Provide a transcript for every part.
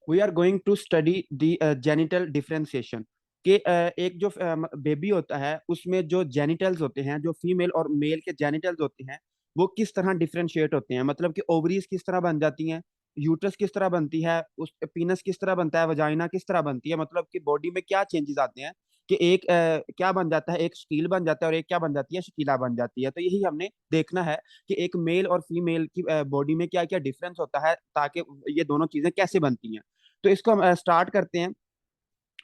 We are going to study the genital differentiation कि एक जो बेबी होता है उसमें जो जेनिटल्स होते हैं, जो फीमेल और मेल के जेनिटल्स होते हैं, वो किस तरह डिफरेंशिएट होते हैं। मतलब कि ओवरीज किस तरह बन जाती हैं, यूट्रस किस तरह बनती है, उस पीनस किस तरह बनता है, वजाइना किस तरह बनती है, मतलब कि बॉडी में क्या चेंजेस आते हैं कि एक क्या बन जाता है, एक स्टील बन जाता है और एक क्या बन जाती है, शकीला बन जाती है। तो यही हमने देखना है कि एक मेल और फीमेल की बॉडी में क्या क्या डिफरेंस होता है, ताकि ये दोनों चीजें कैसे बनती हैं। तो इसको हम स्टार्ट करते हैं।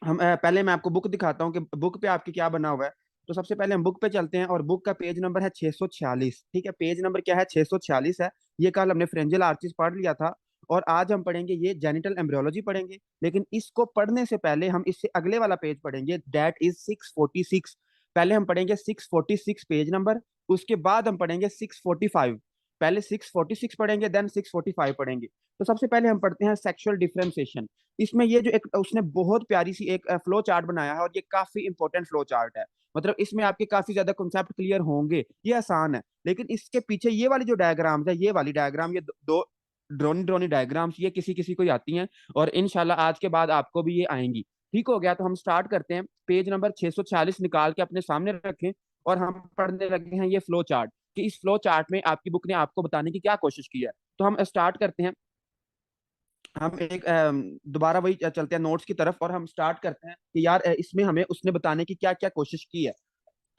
हम पहले मैं आपको बुक दिखाता हूँ कि बुक पे आपके क्या बना हुआ है। तो सबसे पहले हम बुक पे चलते हैं और बुक का पेज नंबर है 646। ठीक है, पेज नंबर क्या है, 646 है। ये कल हमने फ्रेंजल आर्चिस पढ़ लिया था और आज हम पढ़ेंगे ये जेनिटल एम्ब्रियोलॉजी पढ़ेंगे। लेकिन इसको पढ़ने से पहले हम इससे अगले वाला पेज पढ़ेंगे, दैट इज 646। पहले हम पढ़ेंगे 646 पेज नंबर, उसके बाद हम पढ़ेंगे 645। पहले 646 पढ़ेंगे, देन 645 पढ़ेंगे। तो सबसे पहले हम पढ़ते हैं सेक्सुअल डिफरेंशिएशन। इसमें ये जो एक उसने बहुत प्यारी सी एक फ्लो चार्ट बनाया है और ये काफी इंपॉर्टेंट फ्लो चार्ट है। मतलब इसमें आपके काफी ज्यादा कॉन्सेप्ट क्लियर होंगे, ये आसान है। लेकिन इसके पीछे ये वाली जो डायग्राम्स है, ये वाली डायग्राम, ये दो ड्रोनी ड्रोनी डायग्राम्स, ये किसी किसी को आती हैं और इनशाला आज के बाद आपको भी ये आएंगी। ठीक हो गया, तो हम स्टार्ट करते हैं। पेज नंबर 646 निकाल के अपने सामने रखें और हम पढ़ने लगे हैं ये फ्लो चार्ट, कि इस फ्लो चार्ट में आपकी बुक ने आपको बताने की क्या कोशिश की है। तो हम स्टार्ट करते हैं। हम एक दोबारा वही चलते हैं नोट्स की तरफ और हम स्टार्ट करते हैं कि यार इसमें हमें उसने बताने की क्या क्या कोशिश की है।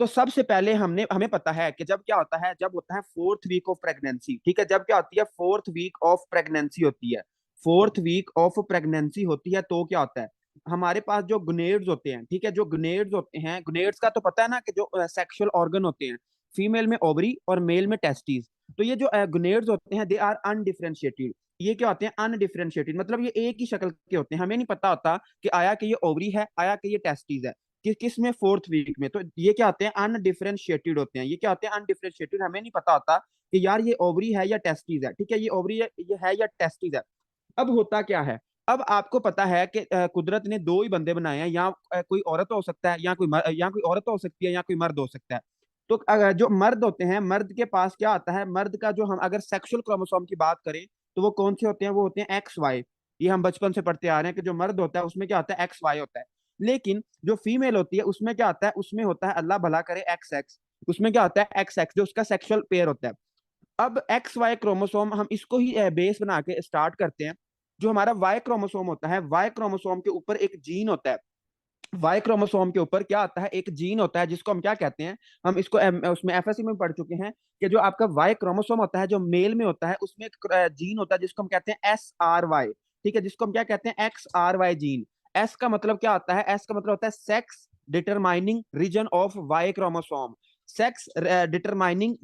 तो सबसे पहले हमें पता है कि जब क्या होता है, जब होता है फोर्थ वीक ऑफ प्रेगनेंसी। ठीक है, जब क्या होती है, फोर्थ वीक ऑफ प्रेगनेंसी होती है। फोर्थ वीक ऑफ प्रेगनेंसी होती है तो क्या होता है, हमारे पास जो गुनेड्स होते हैं, ठीक है, जो गुनेड्स होते हैं, गुनेड्स का तो पता है ना कि जो सेक्सुअल ऑर्गन होते हैं, फीमेल में ओवरी और मेल में टेस्टिस। तो ये जो गुनेड्स होते हैं, दे आर अनडिफरेंशिएटेड। ये क्या होते हैं, अनडिफरेंशिएटेड, मतलब ये एक ही शक्ल के होते हैं। हमें नहीं पता होता कि आया कि ये ओवरी है, आया कि ये टेस्टिस है, किस में, फोर्थ वीक में। तो ये क्या होते हैं, अनडिफरेंशिएटेड होते हैं। ये क्या होते हैं, अनडिफरेंशिएटेड, हमें नहीं पता होता कि यार ये ओवरी है या टेस्टिस है। ठीक है, ये ओवरी है, ये है या टेस्टिस है। अब होता क्या है, अब आपको पता है कि कुदरत ने दो ही बंदे बनाए हैं, या कोई औरत हो सकता है, या कोई औरत हो सकती है, या कोई मर्द हो सकता है। तो जो मर्द होते हैं, मर्द के पास क्या आता है, मर्द का जो, हम अगर सेक्सुअल क्रोमोसोम की बात करें तो वो कौन से होते हैं, वो होते हैं एक्स वाई। ये हम बचपन से पढ़ते आ रहे हैं कि जो मर्द होता है उसमें क्या होता है, एक्स वाई होता है। लेकिन जो फीमेल होती है उसमें क्या होता है, उसमें होता है, अल्लाह भला करे, एक्स एक्स। उसमें क्या होता है, एक्स एक्स, जो उसका सेक्सुअल पेयर होता है। अब एक्स वाई क्रोमोसोम, हम इसको ही बेस बना के स्टार्ट करते हैं। जो हमारा वाई क्रोमोसोम होता है, वाई क्रोमोसोम के ऊपर एक जीन होता है। वाई क्रोमोसोम के ऊपर क्या आता है, एक जीन होता है, जिसको हम क्या कहते हैं, हम इसको उसमें एफएससी में पढ़ चुके हैं कि जो आपका वाई क्रोमोसोम होता है, जो मेल में होता है, उसमें एक जीन होता है जिसको हम कहते हैं SRY। ठीक है, जिसको हम क्या कहते हैं, XRY जीन। एस का मतलब क्या होता है, एस का मतलब होता है sex determining region of Y chromosome. Sex determining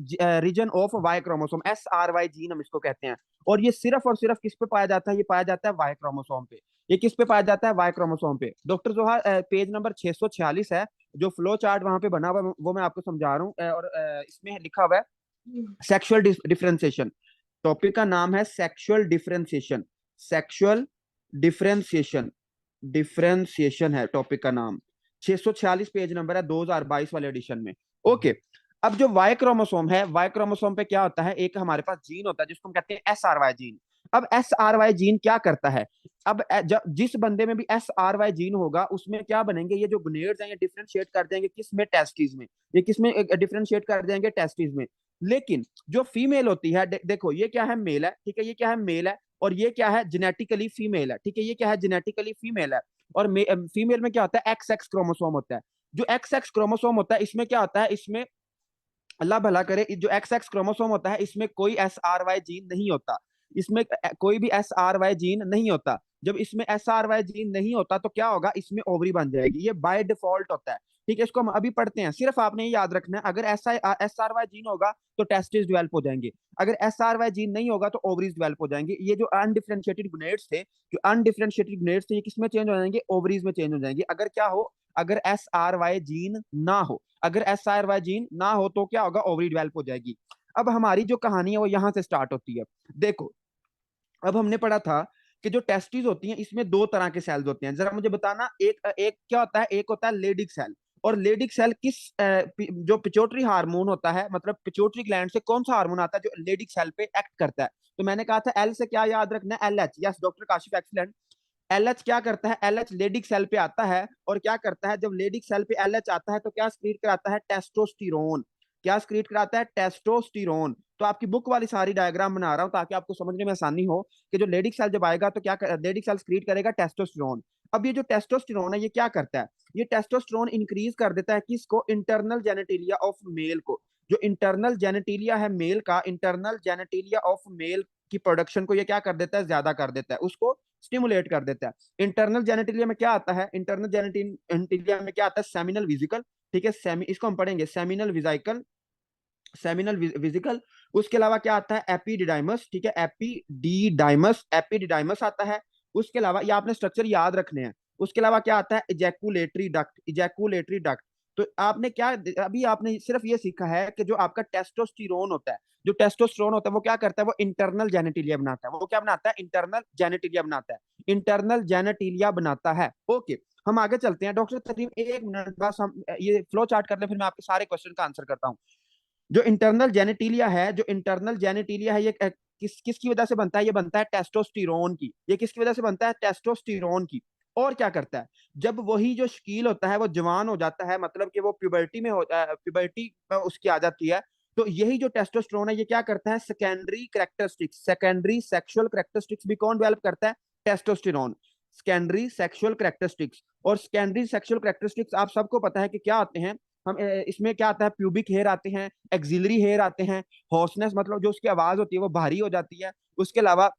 region of Y chromosome, SRY gene हम इसको कहते हैं। और ये सिर्फ और सिर्फ किस पे पाया जाता है, ये पाया जाता है वाई क्रोमोसोम पे। ये किस पे पाया जाता है, वाई क्रोमोसोम पे। डॉक्टर जोहार, पेज नंबर 646 है, जो फ्लो चार्ट वहां पे बना हुआ है वो मैं आपको समझा रहा हूँ। और इसमें लिखा हुआ है सेक्सुअल डिफरेंशिएशन। टॉपिक का नाम है sexual differentiation. Sexual differentiation, differentiation है टॉपिक का नाम। 646 पेज नंबर है 2022 वाले एडिशन में। ओके, अब जो वाई क्रोमोसोम है, वाई क्रोमोसोम पे क्या होता है, एक हमारे पास जीन होता है जिसको हम कहते हैं SRY जीन। अब SRY जीन क्या करता है, अब जब जिस बंदे में भी SRY जीन होगा उसमें क्या बनेंगे, ये जो गुनेड्स हैं ये डिफरेंशिएट कर देंगे किस में, टेस्टिस में। ये किस में डिफरेंशिएट कर देंगे, टेस्टिस में। लेकिन जो फीमेल होती है, देखो ये क्या है, मेल है। ठीक है, ये क्या है, मेल है। और ये क्या है, जेनेटिकली फीमेल है। ठीक है, ये क्या है, जेनेटिकली फीमेल है। और फीमेल में क्या होता है, एक्स एक्स क्रोमोसोम होता है। जो एक्स एक्स क्रोमोसोम होता है, इसमें क्या होता है, इसमें अल्लाह भला करे, जो एक्स एक्स क्रोमोसोम होता है इसमें कोई SRY जीन नहीं होता। इसमें कोई भी SRY जीन नहीं होता। जब इसमें SRY जीन नहीं होता तो क्या होगा, इसमें ओवरी बन जाएगी, ये बाय डिफॉल्ट होता है। ठीक है, इसको हम अभी पढ़ते हैं। सिर्फ आपने ये याद रखना है, अगर SRY जीन होगा तो टेस्टिस डेवलप हो जाएंगे, अगर SRY जीन नहीं होगा तो ओवरीज डेवलप हो जाएंगे। ये जो अनडिफरेंशिएटेड गुनेड्स थे, जो अनडिफरेंशिएटेड गुनेड्स थे, ये किस में चेंज हो जाएंगे, ओवरीज में चेंज हो जाएंगे। अगर क्या हो, अगर SRY जीन ना हो, अगर SRY जीन ना हो तो क्या होगा, ओवरी डेवलप हो जाएगी। अब हमारी जो कहानी है वो यहां से स्टार्ट होती है। देखो, अब हमने पढ़ा था कि जो टेस्टिस होती हैं इसमें दो तरह के सेल्स होते हैं। जरा मुझे बताना, एक एक क्या होता है, एक होता है लेडिक सेल। और लेडिक सेल किस जो पिट्यूटरी हार्मोन होता है, मतलब पिट्यूटरी ग्लैंड से कौन सा हार्मोन आता है जो लेडिक सेल पे एक्ट करता है। तो मैंने कहा था एल से क्या याद रखना है, LH। Yes doctor Kashif, excellent. LH क्या करता है, एलएच लेडिक सेल पे आता है और क्या करता है, जब लेडिक सेल पे एलएच आता है तो क्या स्क्रीट कराता है, टेस्टोस्टिरोन। क्या स्क्रीट कराता है, टेस्टोस्टिरोन। तो आपकी बुक वाली सारी डायग्राम बना रहा हूं ताकि आपको समझने में आसानी हो कि जो लेडिक सेल जब आएगा तो क्या लेडिक सेल स्क्रीट करेगा, टेस्टोस्टिरोन। अब ये जो टेस्टोस्टिरोन है ये क्या करता है, ये टेस्टोस्टेरोन इंक्रीज कर देता है किसको, इंटरनल जेनेटिलिया ऑफ मेल को। जो इंटरनल जेनेटिलिया है मेल का, इंटरनल जेनेटिलिया ऑफ मेल की प्रोडक्शन को ये क्या कर देता है, ज्यादा कर देता है, उसको स्टिमुलेट कर देता है। इंटरनल जेनेटिलिया में क्या आता है, इंटरनल जेनेटिलिया में क्या आता है, सेमिनल विजिकल। ठीक है, सेमी, इसको हम पढ़ेंगे सेमिनल विजाइकल, सेमिनल विजिकल। उसके अलावा क्या आता है, एपीडिडाइमस। ठीक है, एपीडीडाइमस, एपीडिडाइमस आता है। उसके अलावा ये आपने स्ट्रक्चर याद रखने हैं। उसके अलावा क्या आता है, इजैकुलेटरी डक्ट, इजैकुलेटरी डक्ट। तो आपने क्या, अभी आपने सिर्फ ये सीखा है कि जो आपका टेस्टोस्टेरोन होता है, जो टेस्टोस्टेरोन होता है वो क्या करता है, वो इंटरनल जेनेटिलिया बनाता है। वो क्या बनाता है, इंटरनल जेनेटिलिया बनाता है, इंटरनल जेनेटिलिया बनाता है। ओके, हम आगे चलते हैं। डॉक्टर तरीम एक मिनट बस, हम ये फ्लो चार्ट कर ले, फिर मैं आपके सारे क्वेश्चन का आंसर करता हूँ। जो इंटरनल जेनेटिलिया है, जो इंटरनल जेनेटिलिया है, ये किसकी वजह से बनता है, ये बनता है टेस्टोस्टेरोन की। ये किसकी वजह से बनता है, टेस्टोस्टेरोन की। और क्या करता है, जब वही जो शकील होता है वो जवान हो जाता है, मतलब कि वो प्यूबर्टी में होता है, प्यूबर्टी उसकी आ जाती है, तो यही जो टेस्टोस्टेरोन है ये क्या करता है, secondary characteristics, secondary sexual characteristics भी कौन डेवलप करता है, टेस्टोस्टेरोन। सेकेंडरी सेक्सुअल करेक्टरिस्टिक्स, और सेकेंडरी सेक्सुअल करेक्टरिस्टिक्स आप सबको पता है कि क्या आते हैं। हम इसमें क्या आता है, प्यूबिक हेयर आते हैं, एक्सिलरी हेयर आते हैं, हॉर्सनेस मतलब जो उसकी आवाज होती है वो भारी हो जाती है। उसके अलावा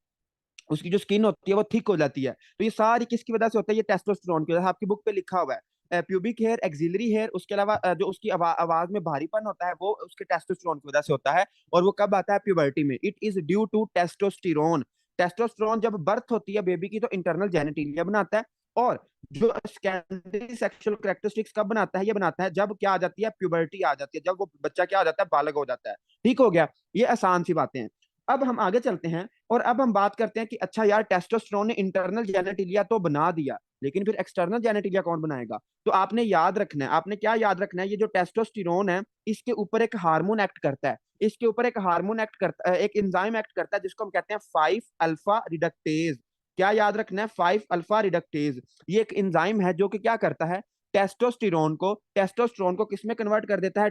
उसकी जो स्किन होती है वो थिक हो जाती है। तो ये सारी किसकी वजह से होता है, ये टेस्टोस्टेरोन की वजह से। आपकी बुक पे लिखा हुआ है प्यूबिक हेयर, एक्सिलरी हेयर, उसके अलावा जो उसकी आवाज में भारीपन होता है वो उसके टेस्टोस्टेरोन की वजह से होता है। और वो कब आता है, प्यूबर्टी में। It is due to testosterone. Testosterone जब बर्थ होती है बेबी की तो इंटरनल जेनेटिलिया बनाता है। और जो सेकेंडरी सेक्सुअल कैरेक्टरिस्टिक्स कब बनाता है, ये बनाता है जब क्या आ जाती है, प्यूबर्टी आ जाती है, जब वो बच्चा क्या आ जाता है, बालक हो जाता है। ठीक हो गया, ये आसान सी बातें हैं। अब हम आगे चलते हैं और अब हम बात करते हैं कि अच्छा यार, टेस्टोस्टेरोन ने इंटरनल जेनेटिलिया तो बना दिया, लेकिन फिर एक्सटर्नल जेनेटिलिया कौन बनाएगा। तो आपने याद रखना है, आपने क्या याद रखना है, ये जो टेस्टोस्टेरोन है इसके ऊपर एक हार्मोन एक्ट करता है। इसके ऊपर एक हार्मोन एक्ट करता है, एक एंजाइम एक्ट करता है जिसको हम कहते हैं 5 अल्फा रिडक्टेज। क्या याद रखना है, 5 अल्फा रिडक्टेज। ये एक एंजाइम है जो कि क्या करता है, टेस्टोस्टेरोन को किस में कन्वर्ट कर देता है,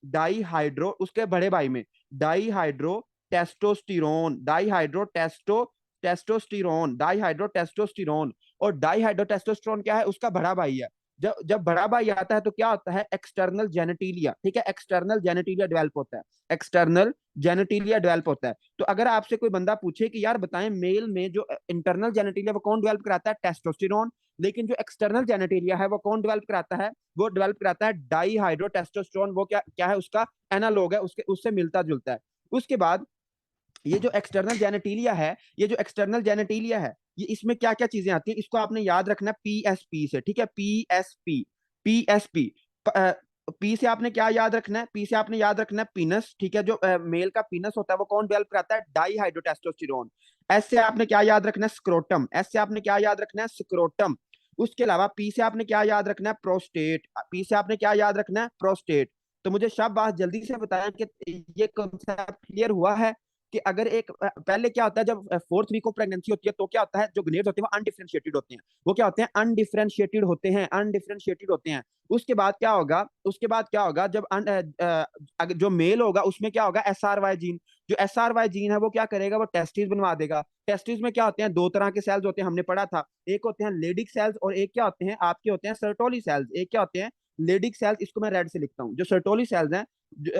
डाई हाइड्रो, उसके बड़े भाई में, dihydrotestosterone, dihydrotestosterone. और डाईहाइड्रो टेस्टोस्टिरोन क्या है, उसका बड़ा भाई है। जब जब बड़ा भाई आता है तो क्या होता है, एक्सटर्नल जेनेटिलिया। ठीक है, एक्सटर्नल जेनेटिलिया डेवलप होता है, एक्सटर्नल जेनेटिलिया डेवलप होता है। तो अगर आपसे कोई बंदा पूछे कि यार बताएं, मेल में जो इंटरनल जेनेटिलिया वो कौन डेवलप कराता है, टेस्टोस्टिरोन। लेकिन जो एक्सटर्नल जेनेटिलिया है वो कौन डेवलप कराता है, वो डेवलप कराता है डाईहाइड्रो टेस्टोस्टिरोन। वो क्या क्या है, उसका एनालॉग है, उसके उससे मिलता जुलता है। उसके बाद ये जो एक्सटर्नल जेनेटिलिया है, ये जो एक्सटर्नल जेनेटिलिया है, ये इसमें क्या क्या चीजें आती हैं, इसको आपने याद रखना है पीएसपी से। ठीक है, पीएसपी, पीएसपी। पी से आपने क्या याद रखना है, पी से आपने याद रखना है पीनस। ठीक है, जो मेल का पीनस होता है वो कौन डेवलप कराता है, डाईहाइड्रोटेस्टोस्टेरोन। एस से आपने क्या याद रखना है, स्क्रोटम। एस से आपने क्या याद रखना है, स्क्रोटम। उसके अलावा पी से आपने क्या याद रखना है, प्रोस्टेट। पी से आपने क्या याद रखना है, प्रोस्टेट। तो मुझे शाबाश, जल्दी से बताया कि ये कॉन्सेप्ट क्लियर हुआ है कि अगर एक पहले क्या होता है, जब फोर्थ वीक ऑफ प्रेगनेंसी होती है तो क्या होता है, जो ग्रेड्स होते हैं वो अनडिफरेंशिएटेड होते हैं। वो क्या होते हैं, अनडिफरेंशिएटेड होते हैं, अनडिफरेंशिएटेड होते हैं। उसके बाद क्या होगा, उसके बाद क्या होगा, जब जो मेल होगा उसमें क्या होगा, एसआरवाई जीन। जो एसआरवाई जीन है वो क्या करेगा, वो टेस्टिस बनवा देगा। टेस्टिस में क्या होते हैं, दो तरह के सेल्स होते हैं, हमने पढ़ा था। एक होते हैं लेडिक सेल्स और एक क्या होते हैं, आपके होते हैं सर्टोली सेल्स। एक क्या होते हैं, लेडिक सेल्स, इसको मैं रेड से लिखता हूँ। जो सर्टोली सेल्स हैं,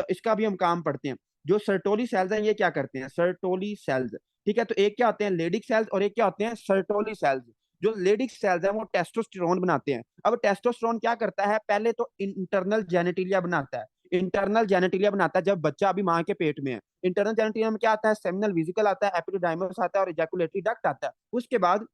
इसका भी हम काम पढ़ते हैं। जो सर्टोली सेल्स हैं ये क्या करते हैं, सर्टोली सेल्स। ठीक है, तो एक क्या होते हैं, लेडिक सेल्स, और एक क्या होते हैं, सर्टोली सेल्स। जो लेडिक सेल्स हैं वो टेस्टोस्टेरोन बनाते हैं। अब टेस्टोस्टेरोन क्या करता है, पहले तो इंटरनल जेनेटिलिया बनाता है। इंटरनल जेनेटिलिया बनाता है जब बच्चा अभी माँ के पेट में है। इंटरनल जेनेटिलिया में क्या आता है, सेमिनल विजिकल आता है, एपिडिडाइमस आता है और इजैकुलेटरी डक्ट आता है। उसके बाद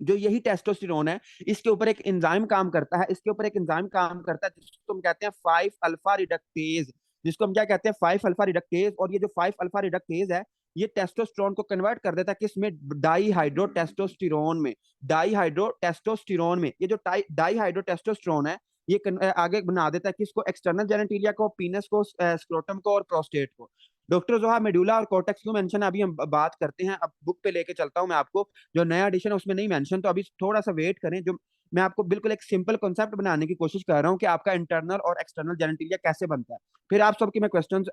जो यही टेस्टोस्टेरोन है, इसके ऊपर एक एंजाइम काम करता है, इसके ऊपर एक एंजाइम काम करता है जिसको हम कहते हैं 5 अल्फा रिडक्टेज। जिसको हम क्या कहते हैं, 5 अल्फा रिडक्टेज। और ये जो 5 अल्फा रिडक्टेज है, ये टेस्टोस्टेरोन को कन्वर्ट कर देता है किस में, डाईहाइड्रोटेस्टोस्टेरोन में। डाईहाइड्रोटेस्टोस्टेरोन में ये जो डाईहाइड्रोटेस्टोस्टेरोन है, ये आगे बना देता है किसको, एक्सटर्नल जेनेटिलिया को, पीनस को, स्क्रोटम को और प्रोस्टेट को। डॉक्टर जोहा मेडुला और कॉर्टेक्स क्यों मेंशन है अभी हम बात करते हैं। अब बुक पे लेके चलता हूँ मैं आपको, जो नया एडिशन है उसमें नहीं मेंशन, तो अभी थोड़ा सा वेट करें। जो मैं आपको बिल्कुल एक सिंपल कॉन्सेप्ट बनाने की कोशिश कर रहा हूँ कि आपका इंटरनल और एक्सटर्नल जेनेटिलिया कैसे बनता है, फिर आप सबके मैं क्वेश्चंस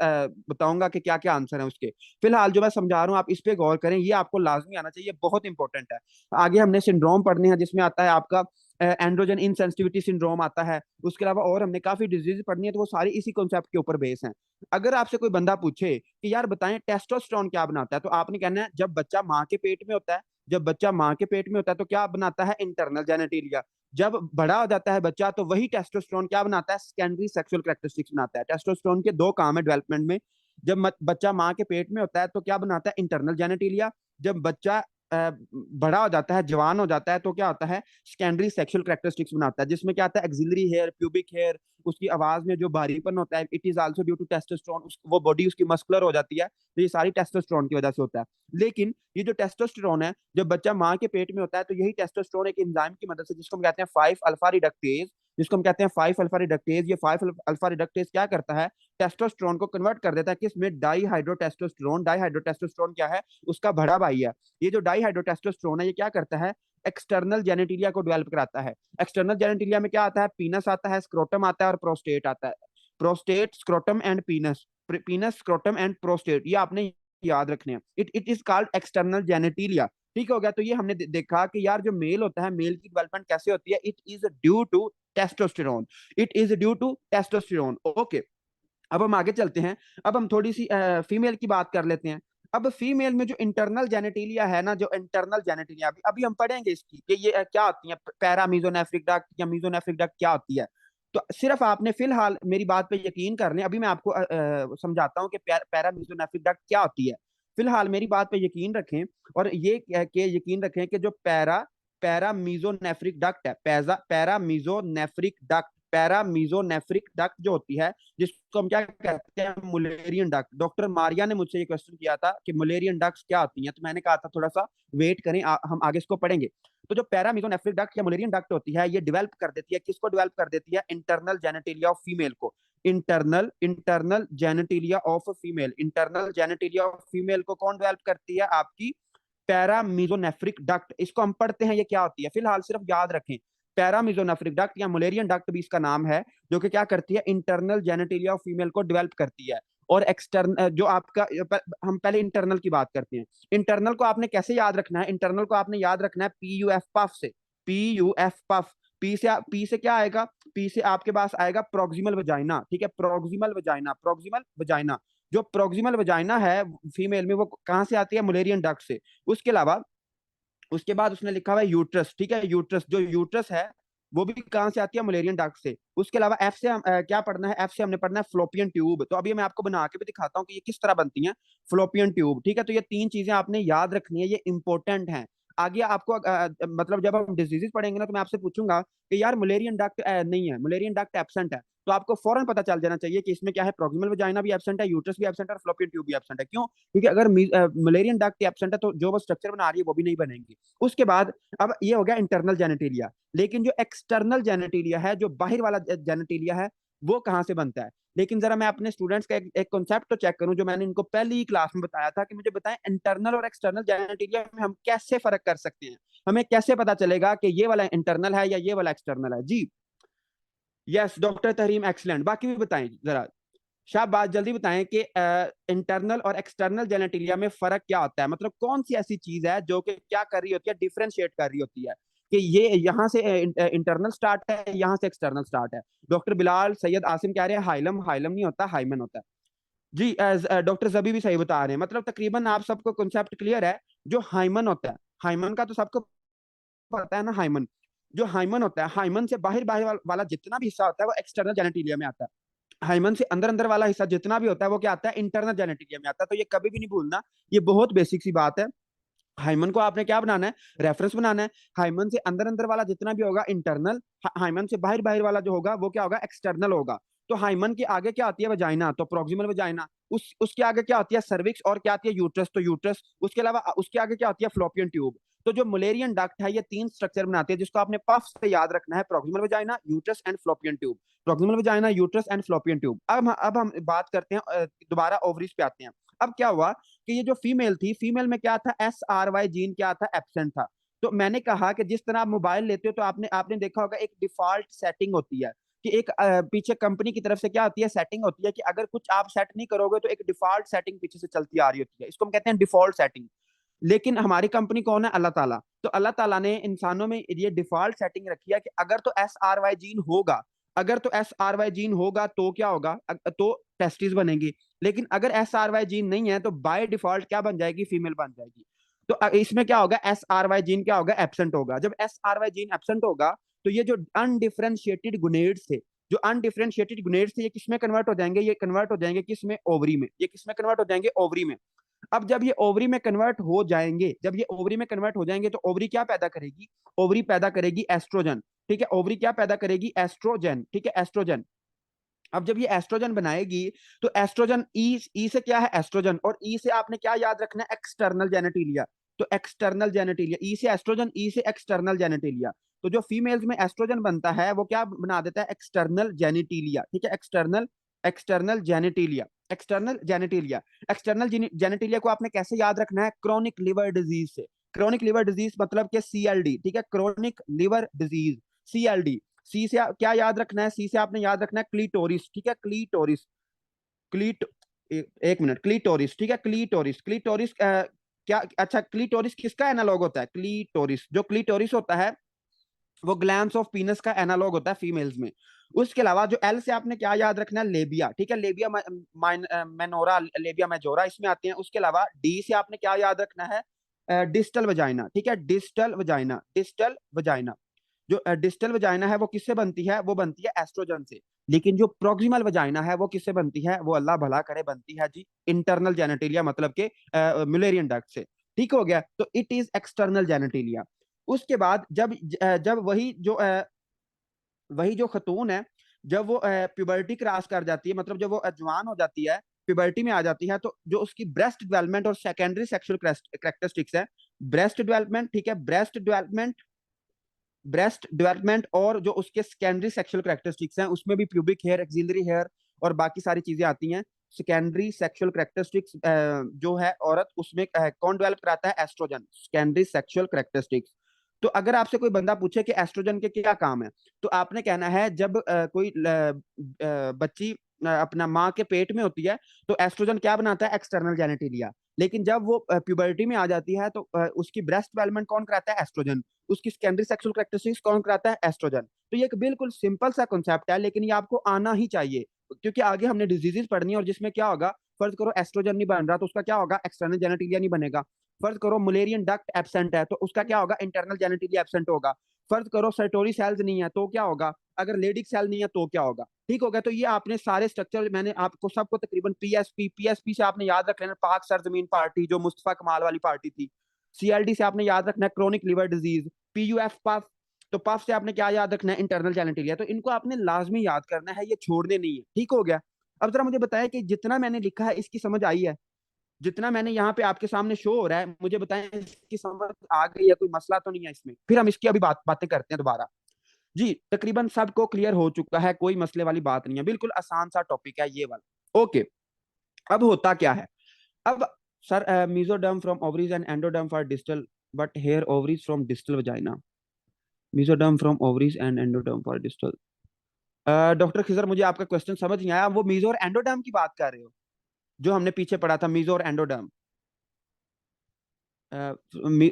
बताऊंगा कि क्या क्या आंसर है उसके। फिलहाल जो मैं समझा रहा हूँ आप इस पे गौर करें, ये आपको लाजमी आना चाहिए, बहुत इंपॉर्टेंट है। आगे हमने सिंड्रोम पढ़ने हैं जिसमें आता है आपका एंड्रोजन इनसेंसिटिविटी सिंड्रोम आता है। उसके अलावा और हमने काफी डिजीज पढ़नी है, तो वो सारी इसी कॉन्सेप्ट के ऊपर बेस हैं। अगर आपसे कोई बंदा पूछे कि यार बताएं टेस्टोस्टेरोन क्या बनाता है, तो आपने कहना है जब बच्चा माँ के पेट में होता है, जब बच्चा माँ के पेट में होता है तो क्या बनाता है, इंटरनल जेनेटिलिया। जब बड़ा हो जाता है बच्चा तो वही टेस्टोस्टेरोन क्या बनाता है, सेकेंडरी सेक्सुअल कैरेक्टरिस्टिक्स बनाता है। टेस्टोस्टेरोन के दो काम है डेवलपमेंट में। जब बच्चा माँ के पेट में होता है तो क्या बनाता है, इंटरनल जेनेटिलिया। जब बच्चा बड़ा हो जाता है, जवान हो जाता है, तो क्या होता है, सेकेंडरी सेक्सुअल कैरेक्टरिस्टिक्स बनाता है, जिसमें क्या आता है, एक्सिलरी हेयर, प्यूबिक हेयर, उसकी आवाज में जो भारीपन होता है, it is also due to testosterone. वो बॉडी उसकी मस्कुलर हो जाती है, तो ये सारी टेस्टोस्टेरोन की वजह से होता है। लेकिन ये जो टेस्टोस्टेरोन है, जब बच्चा माँ के पेट में होता है तो यही टेस्टोस्टेरोन एक एंजाइम की मदद से, जिसको हम कहते हैं 5 अल्फा रिडक्टेज, जिसको हम कहते हैं 5 अल्फा रिडक्टेज, ये 5 अल्फा रिडक्टेज क्या करता है, टेस्टोस्टेरोन को कन्वर्ट कर देता है किसमें, डाईहाइड्रोटेस्टोस्टेरोन। डाईहाइड्रोटेस्टोस्टेरोन क्या है, उसका बड़ा भाई है। ये जो डाईहाइड्रोटेस्टोस्टेरोन है ये क्या करता है, एक्सटर्नल जेनेटिलिया को डेवलप कराता है। एक्सटर्नल जेनेटिलिया में क्या आता है, पीनस आता है, स्क्रोटम आता है और प्रोस्टेट आता है। Prostate, scrotum and पीनस, पीनस, scrotum and prostate, ये आपने याद रखने हैं। It is called external genitalia. ठीक हो गया। तो ये हमने देखा कि यार जो मेल होता है, मेल की डेवलपमेंट कैसे होती है, it is due to testosterone. It is due to testosterone. Okay, अब हम आगे चलते हैं। अब हम थोड़ी सी फीमेल की बात कर लेते हैं। अब फीमेल में जो इंटरनल जेनेटिलिया है ना, जो इंटरनल जेनेटिलिया अभी अभी हम पढ़ेंगे इसकी कि ये क्या होती है, पैरा मीजोनेफ्रिक डक्ट या मीजोनेफ्रिक डक्ट क्या होती है। तो सिर्फ आपने फिलहाल मेरी बात पे यकीन कर लें, अभी मैं आपको समझाता हूँ कि पैरा मीजोनेफ्रिक डक्ट क्या होती है। फिलहाल मेरी बात पे यकीन रखें, और ये कह के यकीन रखें कि जो पैरा पैरा मीजोनेफ्रिक डक्ट है, para mesonephric duct, para mesonephric duct जो होती है, जिसको हम क्या कहते हैं, मुलेरियन डक्ट। डॉक्टर मारिया ने मुझसे ये क्वेश्चन किया था कि मुलेरियन डक्ट्स क्या होती हैं, तो मैंने कहा था थोड़ा सा वेट करें, हम आगे इसको पढ़ेंगे। तो जो पैरामीजोनेफ्रिक डक्ट या मुलेरियन डक्ट होती है, ये डेवलप कर देती है, किसको डेवलप कर देती है, इंटरनल जेनेटिलिया ऑफ फीमेल को। Internal genitalia of female, internal genitalia of female को कौन डेवलप करती है, आपकी पैरामीजोनेफ्रिक डक्ट। इसको हम पढ़ते हैं ये क्या होती है, फिलहाल सिर्फ याद रखें, पैरामीजोनेफ्रिक डक्ट या मुलेरियन डक्ट भी इसका नाम है, जो कि क्या करती है, इंटरनल जेनेटिलिया ऑफ फीमेल को डेवलप करती है। और एक्सटर्नल जो आपका, हम पहले इंटरनल की बात करते हैं। इंटरनल को आपने कैसे याद रखना है, इंटरनल को आपने याद रखना है पी यू एफ पफ से। P U F puff, P से क्या आएगा, पी से आपके पास आएगा प्रोक्सिमल वजाइना। ठीक है, प्रोक्सिमल वजाइना, प्रोक्सिमल वजाइना। जो प्रोक्सिमल वजाइना है फीमेल में, वो कहां से आती है, मुलेरियन डक्ट से। उसके अलावा उसके बाद उसने लिखा हुआ है यूट्रस। ठीक है, यूट्रस, जो यूट्रस है वो भी कहां से आती है, मलेरियन डक्ट से। उसके अलावा एफ से हम क्या पढ़ना है, एफ से हमने पढ़ना है फ्लोपियन ट्यूब। तो अभी मैं आपको बना के भी दिखाता हूँ कि ये किस तरह बनती हैं, फ्लोपियन ट्यूब। ठीक है, तो ये तीन चीजें आपने याद रखनी है, ये इंपॉर्टेंट हैं। आगे आपको मतलब जब हम डिजीजेस पढ़ेंगे ना, तो मैं आपसे पूछूंगा कि यार मलेरियन डक्ट नहीं है, मलेरियन डक्ट एब्सेंट है, तो आपको फौरन पता चल जाना चाहिए कि इसमें क्या है, प्रोक्सिमल वजाइना भी एब्सेंट है, यूट्रस भी एब्सेंट है और फ्लोपियन ट्यूब भी एब्सेंट है। क्यों, क्योंकि अगर मलेरियन डक्ट एब्सेंट है तो जो वो स्ट्रक्चर बना रही है वो भी नहीं बनेंगी। उसके बाद अब ये हो गया इंटरनल जेनेटिलिया। लेकिन जो एक्सटर्नल जेनेटिलिया है, जो बाहर वाला जेनेटिलिया है, वो कहाँ से बनता है। लेकिन जरा मैं अपने स्टूडेंट्स का एक कॉन्सेप्ट तो चेक करूं, जो मैंने इनको पहली ही क्लास में बताया था कि मुझे बताएं इंटरनल और एक्सटर्नल जेनेटिलिया में हम कैसे फर्क कर सकते हैं, हमें कैसे पता चलेगा कि ये वाला इंटरनल है या ये वाला एक्सटर्नल है। जी यस डॉक्टर तहरीम, एक्सलेंट। बाकी भी बताएं जरा, शाबाश, जल्दी बताएं कि इंटरनल और एक्सटर्नल जेनेटिलिया में फर्क क्या होता है, मतलब कौन सी ऐसी चीज है जो कि क्या कर रही होती है, डिफरेंशिएट कर रही होती है कि ये यहाँ से इंटरनल स्टार्ट है, यहाँ से एक्सटर्नल स्टार्ट है। डॉक्टर बिलाल सैयद आसिम कह रहे हैं हाइलम, हाइलम नहीं होता, हाइमन होता है। जी डॉक्टर जबी भी सही बता रहे हैं, मतलब तकरीबन आप सबको कॉन्सेप्ट क्लियर है। जो हाइमन होता है, हाइमन का तो सबको पता है ना, हाइमन, जो हाइमन होता है, हाइमन से बाहर बाहर वाला जितना भी हिस्सा होता है वो एक्सटर्नल जेनेटिलिया में आता है। हाइमन से अंदर अंदर वाला हिस्सा जितना भी होता है वो क्या आता है, इंटरनल जेनेटिलिया में आता है। तो ये कभी भी नहीं भूलना, ये बहुत बेसिक सी बात है। हाइमन को आपने क्या बनाना है, रेफरेंस बनाना है। हाइमन से अंदर अंदर वाला जितना भी होगा इंटरनल, हाइमन से बाहर बाहर वाला जो होगा वो क्या होगा, एक्सटर्नल होगा। तो हाइमन के आगे क्या आती है, वजाइना, तो प्रोक्सिमल वजाइना। उसके आगे क्या आती है, सर्विक्स, और क्या आती है, यूट्रस, तो यूट्रस। उसके अलावा उसके आगे क्या आती है, फ्लोपियन ट्यूब। तो जो मुलेरियन डक्ट है ये 3 स्ट्रक्चर बनाते हैं, जिसको आपने पफ से याद रखना है, proximal vagina, uterus and fallopian tube. Proximal vagina, uterus and fallopian tube. अब हम बात करते हैं, दोबारा ओवरीज पे आते हैं। अब क्या हुआ कि ये जो फीमेल थी, फीमेल में क्या था, SRY जीन क्या था, एब्सेंट था। तो मैंने कहा कि जिस तरह आप मोबाइल लेते हो तो आपने आपने देखा होगा एक डिफॉल्ट सेटिंग होती है, कि एक पीछे कंपनी की तरफ से क्या होती है, सेटिंग होती है, कि अगर कुछ आप सेट नहीं करोगे तो एक डिफॉल्ट सेटिंग पीछे से चलती आ रही होती है, इसको हम कहते हैं डिफॉल्ट सेटिंग। लेकिन हमारी कंपनी कौन है, अल्लाह ताला। तो अल्लाह ताला ने इंसानों में ये डिफॉल्ट सेटिंग रखी है कि अगर तो SRY जीन होगा, अगर तो SRY जीन होगा तो क्या होगा, तो टेस्टिस बनेगी। लेकिन अगर SRY जीन नहीं है तो बाय डिफॉल्ट क्या बन जाएगी, फीमेल बन जाएगी। तो इसमें क्या होगा, SRY जीन क्या होगा, एब्सेंट होगा। जब SRY जीन एब्सेंट होगा तो ये जो अनडिफरेंशिएटेड गुनेड्स थे, जो अनडिफरेंशिएटेड गुनेड्स थे, ये किसमें कन्वर्ट हो जाएंगे, ये कन्वर्ट हो जाएंगे किसमें, ओवरी में। ये किसमें कन्वर्ट हो जाएंगे, ओवरी में। अब जब ये ओवरी में कन्वर्ट हो जाएंगे, जब ये ओवरी में कन्वर्ट हो जाएंगे तो ओवरी क्या पैदा करेगी, ओवरी पैदा करेगी एस्ट्रोजन। ठीक है, ओवरी क्या पैदा करेगी, एस्ट्रोजन। ठीक है, एस्ट्रोजन। अब जब ये एस्ट्रोजन बनाएगी तो एस्ट्रोजन, ई से क्या है, एस्ट्रोजन, और ई से आपने क्या याद रखना है, एक्सटर्नल जेनेटिलिया। तो एक्सटर्नल जेनेटिलिया, ई से एस्ट्रोजन, ई से एक्सटर्नल जेनेटिलिया। तो जो फीमेल्स में एस्ट्रोजन बनता है वो क्या बना देता है, एक्सटर्नल जेनेटिलिया। ठीक है, external external genitalia, external genitalia. External genitalia को आपने कैसे याद रखना है, क्रोनिक लिवर डिजीज से। क्रोनिक लिवर डिजीज मतलब कि CLD। ठीक है, क्रोनिक लिवर डिजीज, CLD। सी से क्या याद रखना है, सी से आपने याद रखना है क्लीटोरिस। ठीक है, क्लीटोरिस, क्लीट एक मिनट, क्लीटोरिस। ठीक है, क्लीटोरिस, क्लीटोरिस क्या, अच्छा, क्लीटोरिस किसका एनालॉग होता है, क्लीटोरिस, जो क्लीटोरिस होता है वो ग्लैंड्स ऑफ पीनस का एनालॉग होता है फीमेल्स में। उसके अलावा जो एल से आपने क्या याद रखना है, लेबिया। ठीक है, लेबिया मेनोरा, लेबिया मेजोरा इसमें आते हैं। उसके अलावा डी से आपने क्या याद रखना है, डिस्टल वजाइना। ठीक है, डिस्टल वजाइना, डिस्टल वजाइना। जो डिस्टल वजाइना है वो किससे बनती है, वो बनती है एस्ट्रोजन से। लेकिन जो प्रोक्सिमल वजाइना है वो किससे बनती है, वो अल्लाह भला करे बनती है जी इंटरनल जेनेटिलिया, मतलब के मुलेरियन डक्ट से। ठीक हो गया, तो इट इज एक्सटर्नल जेनेटिलिया। उसके बाद जब जब वही जो खतून है, जब वो प्यूबर्टी क्रॉस कर जाती है, मतलब जब वो जवान हो जाती है, प्यूबर्टी में आ जाती है, तो जो उसकी ब्रेस्ट डेवलपमेंट और सेकेंडरी सेक्सुअल करेक्टरिस्टिक्स है, ब्रेस्ट डेवलपमेंट, ठीक है, ब्रेस्ट डेवलपमेंट और जो उसके सेकेंडरी सेक्सुअल करेक्टरिस्टिक्स हैं, उसमें भी प्यूबिक हेयर, एक्सिलरी हेयर और बाकी सारी चीजें आती हैं। सेकेंडरी सेक्सुअल करेक्टरिस्टिक्स जो है औरत, उसमें कौन डेवलप कराता है, एस्ट्रोजन, सेकेंडरी सेक्सुअल करेक्टरिस्टिक्स। तो अगर आपसे कोई बंदा पूछे कि एस्ट्रोजन के क्या काम है, तो आपने कहना है जब कोई बच्ची अपना माँ के पेट में होती है तो एस्ट्रोजन क्या बनाता है, एक्सटर्नल जेनेटिलिया। लेकिन जब वो प्यूबर्टी में आ जाती है तो उसकी ब्रेस्ट डेवलपमेंट कौन कराता है, एस्ट्रोजन। उसकी सेकेंडरी सेक्सुअल करेक्टरिस्टिक्स कौन कराता है, एस्ट्रोजन। तो ये एक बिल्कुल सिंपल सा कॉन्सेप्ट है, लेकिन ये आपको आना ही चाहिए, क्योंकि आगे हमने डिजीजेस पढ़नी है, और जिसमें क्या होगा, फर्ज करो एस्ट्रोजन नहीं बन रहा तो उसका क्या होगा, एक्सटर्नल जेनेटिलिया नहीं बनेगा। फर्ज करो मुलेरियन डक्ट एब्सेंट है तो उसका क्या होगा, इंटरनल जेनेटिलिया एब्सेंट होगा। फर्ज करो सर्टोरी सेल्स नहीं है तो क्या होगा, अगर लेडिक सेल नहीं है तो क्या होगा। ठीक होगा, तो ये आपने सारे स्ट्रक्चर मैंने आपको सबको तकरीबन पीएसपी से आपने याद रख लेना, पाक सरजमीन पार्टी जो मुस्तफा कमाल वाली पार्टी थी। CLD से आपने याद रखना है chronic liver disease, PUF puff, तो पफ से आपने क्या याद रखना है, इंटरनल जेनेटिलिया। तो इनको आपने लाजमी याद करना है, ये छोड़ने नहीं है। ठीक हो गया। अब जरा मुझे बताया कि जितना मैंने लिखा है इसकी समझ आई है, जितना मैंने यहाँ पे आपके सामने शो हो रहा है, मुझे बताएं इसकी समझ आ गई है, कोई मसला तो नहीं है इसमें, फिर हम इसकी अभी बातें करते हैं दोबारा। जी, तकरीबन सबको क्लियर हो चुका है, कोई मसले वाली बात नहीं है, बिल्कुल आसान सा टॉपिक है ये वाला। ओके, अब होता क्या है, अब sir, mesoderm from ovaries and endoderm for distal, but here ovaries from distal vagina. Mesoderm from ovaries and endoderm for distal. Doctor Khizar, मुझे आपका क्वेश्चन समझ नहीं आया, वो मीजो और एंडोडर्म की बात कर रहे हो, जो हमने पीछे पढ़ा था, मीजो और एंडोडर्म।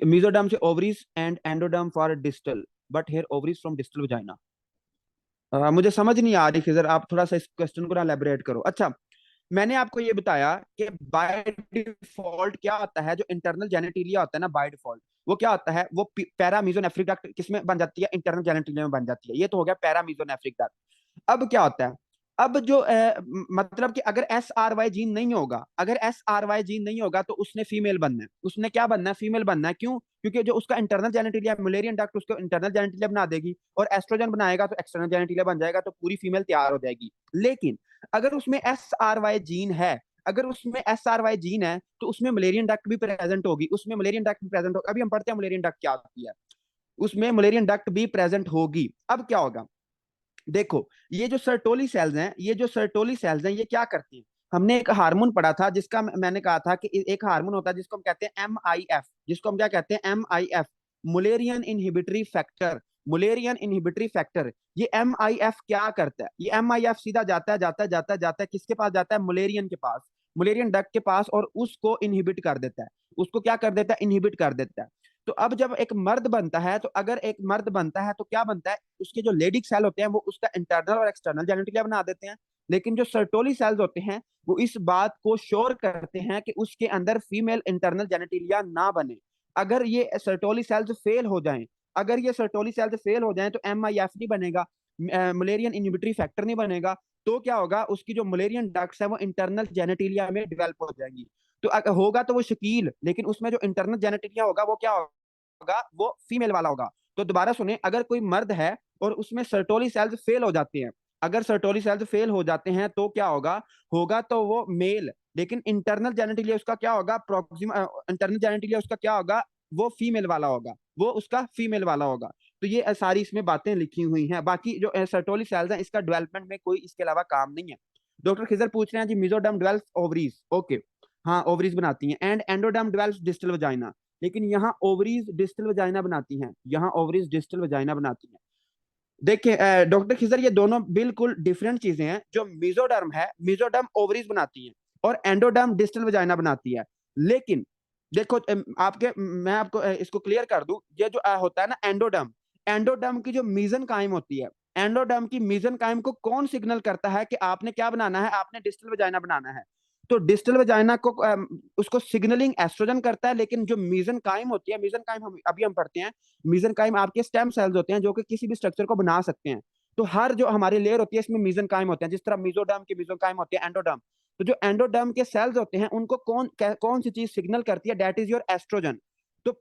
मीजोडर्म से ovaries and endoderm for distal, but here ovaries from distal vagina. मुझे समझ नहीं आ रही खिजर, आप थोड़ा सा इस क्वेश्चन को ना एलेबोरेट करो। अच्छा, मैंने आपको ये बताया कि बाय डिफॉल्ट क्या होता है, जो इंटरनल जेनेटिलिया होता है ना, बाय डिफॉल्ट वो क्या होता है, वो पैरामीजोनेफ्रिक डक्ट किसमें बन जाती है, इंटरनल जेनेटिलिया में बन जाती है। ये तो हो गया पैरामीजोनेफ्रिक डक्ट। अब क्या होता है, अब जो मतलब कि अगर SRY जीन नहीं होगा, अगर SRY जीन नहीं होगा तो उसने फीमेल बनना है, उसने क्या बनना है, फीमेल बनना है। क्यों, क्योंकि जो उसका इंटरनल जेनेटिलिया मुलेरियन डक्ट उसको इंटरनल जेनेटिलिया बना देगी, और एस्ट्रोजन बनाएगा तो एक्सटर्नल जेनेटिलिया बन जाएगा, तो पूरी फीमेल तैयार हो जाएगी। लेकिन अगर उसमें SRY जीन है, अगर उसमें SRY जीन है तो उसमें मलेरियन डक्ट भी प्रेजेंट होगी, उसमें मलेरियन डक्ट भी प्रेजेंट होगी। अभी हम पढ़ते हैं मलेरियन डक्ट क्या होती है, उसमें मलेरियन डक्ट भी प्रेजेंट होगी। अब क्या होगा, देखो ये जो सर्टोली सेल्स हैं, ये जो सर्टोली सेल्स हैं ये क्या करती हैं, हमने एक हार्मोन पढ़ा था जिसका मैंने कहा था कि एक हार्मोन होता है जिसको हम कहते हैं MIF, जिसको हम क्या कहते हैं MIF, Mullerian inhibitory factor, Mullerian inhibitory factor. ये MIF क्या करता है, ये MIF सीधा जाता है जाता है जाता है जाता है किसके पास जाता है, मुलेरियन के पास, मुलेरियन डक्ट के पास, और उसको इनहिबिट कर देता है, उसको क्या कर देता है, इनहिबिट कर देता है। तो अब जब एक मर्द बनता है, तो अगर एक मर्द बनता है तो क्या बनता है, उसके जो लेडिक सेल होते हैं वो उसका इंटरनल और एक्सटर्नल जेनेटिलिया बना देते हैं, लेकिन जो सर्टोली सेल्स होते हैं वो इस बात को श्योर करते हैं कि उसके अंदर फीमेल इंटरनल जेनेटिलिया ना बने। अगर ये सर्टोली सेल्स फेल हो जाएं, अगर ये सर्टोली सेल्स फेल हो जाएं तो MIF नहीं बनेगा, मलेरियन इनहिबिटरी फैक्टर नहीं बनेगा, तो क्या होगा, उसकी जो मलेरियन डक्ट्स है वो इंटरनल जेनेटिलिया में डेवलप हो जाएंगी। तो होगा तो वो शकील, लेकिन उसमें जो इंटरनल जेनेटिलिया होगा वो क्या होगा, वो फीमेल वाला होगा। तो दोबारा सुने, अगर कोई मर्द है और उसमें सर्टोली सेल्स फेल हो जाते हैं, अगर सर्टोली सेल्स फेल हो जाते हैं तो क्या होगा, होगा तो वो मेल, लेकिन इंटरनल जेनेटिलिया उसका क्या होगा, प्रोक्सिमा इंटरनल जेनेटिलिया उसका क्या होगा, वो फीमेल वाला होगा, वो उसका फीमेल वाला होगा। तो ये सारी इसमें बातें लिखी हुई हैं। बाकी जो सर्टोली सेल्स हैं इसका डेवलपमेंट में कोई इसके अलावा काम नहीं है। डॉक्टर खिजर पूछ रहे हैं जी, मिजोडर्म डेवलप्स ओवरीज, ओके, हाँ ओवरीज बनाती हैं, and endoderm develops distal vagina, लेकिन यहाँ ओवरीज डिस्टल वजाइना बनाती हैं, यहाँ ओवरीज डिस्टल वजाइना बनाती हैं। देखिए डॉक्टर खिजर, ये दोनों बिल्कुल डिफरेंट चीजें हैं। जो मिजोडर्म है, मिजोडर्म ओवरीज बनाती है और एंडोडर्म डिस्टल वजाइना बनाती है। लेकिन देखो आपके, मैं आपको इसको क्लियर कर दूं, ये जो होता है ना एंडोडर्म, एंडोडर्म की जो मीजन काइम होती है, एंडोडर्म की मीजन काइम को कौन सिग्नल करता है कि आपने क्या बनाना है, आपने डिस्टल वजाइना बनाना है। तो डिस्टल वजाइना को उसको सिग्नलिंग एस्ट्रोजन करता है, लेकिन जो मीजन काइम होती है, मीजन काइम अभी हम पढ़ते हैं, मीजनकाइम आपके स्टेम सेल्स होते हैं जो कि किसी भी स्ट्रक्चर को बना सकते हैं। तो हर जो हमारी लेयर होती है इसमें मीजनकाइम होते हैं, जिस तरह मिजोडर्म के मीजनकाइम होते हैं एंडोडर्म। तो जो एंडोडर्म के सेल्स होते हैं उनको कौन सी चीज सिग्नल करती है, डेट इज योर एस्ट्रोजन। तो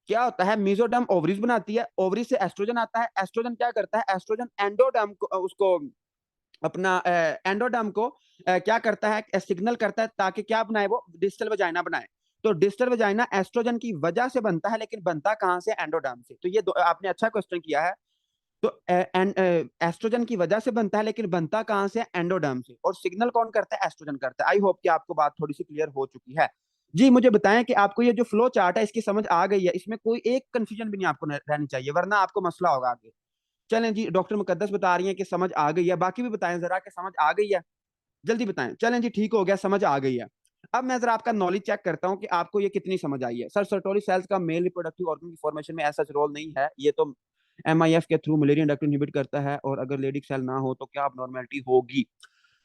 क्या होता है, मिजोडर्म ओवरीज बनाती है, ओवरीज से एस्ट्रोजन आता है, एस्ट्रोजन क्या करता है, एस्ट्रोजन एंडोडर्म को उसको अपना एंडोडर्म को क्या करता है, सिग्नल करता है ताकि क्या बनाए, वो डिस्टल वजाइना बनाए। तो डिस्टल वजाइना एस्ट्रोजन की वजह से बनता है, लेकिन बनता कहां से, एंडोडर्म से। तो ये आपने अच्छा क्वेश्चन किया है। तो एस्ट्रोजन की वजह से बनता है, लेकिन बनता कहां से, एंडोडर्म से। और सिग्नल कौन करता है, एस्ट्रोजन करता है। आई होप कि आपको बात थोड़ी सी क्लियर हो चुकी है। जी मुझे बताएं कि आपको ये जो फ्लो चार्ट है इसकी समझ आ गई है, इसमें कोई एक कंफ्यूजन भी नहीं आपको रहनी चाहिए, वरना आपको मसला होगा आगे। चलें जी, डॉक्टर मुकद्दस बता रही हैं कि समझ आ गई है, बाकी भी बताएं जरा कि समझ आ गई है, जल्दी बताएं। चलें जी, ठीक हो गया, समझ आ गई है। अब मैं जरा आपका नॉलेज चेक करता हूं कि आपको ये कितनी समझ आई है। सर सर्टोरी सेल्स का मेल रिप्रोडक्टिव ऑर्गन की फॉर्मेशन में ऐसा रोल नहीं है, ये तो MIF के थ्रू मलेरियन डक्ट इनहिबिट करता है, और अगर लेडिक सेल ना हो तो क्या अबनॉर्मेलिटी होगी।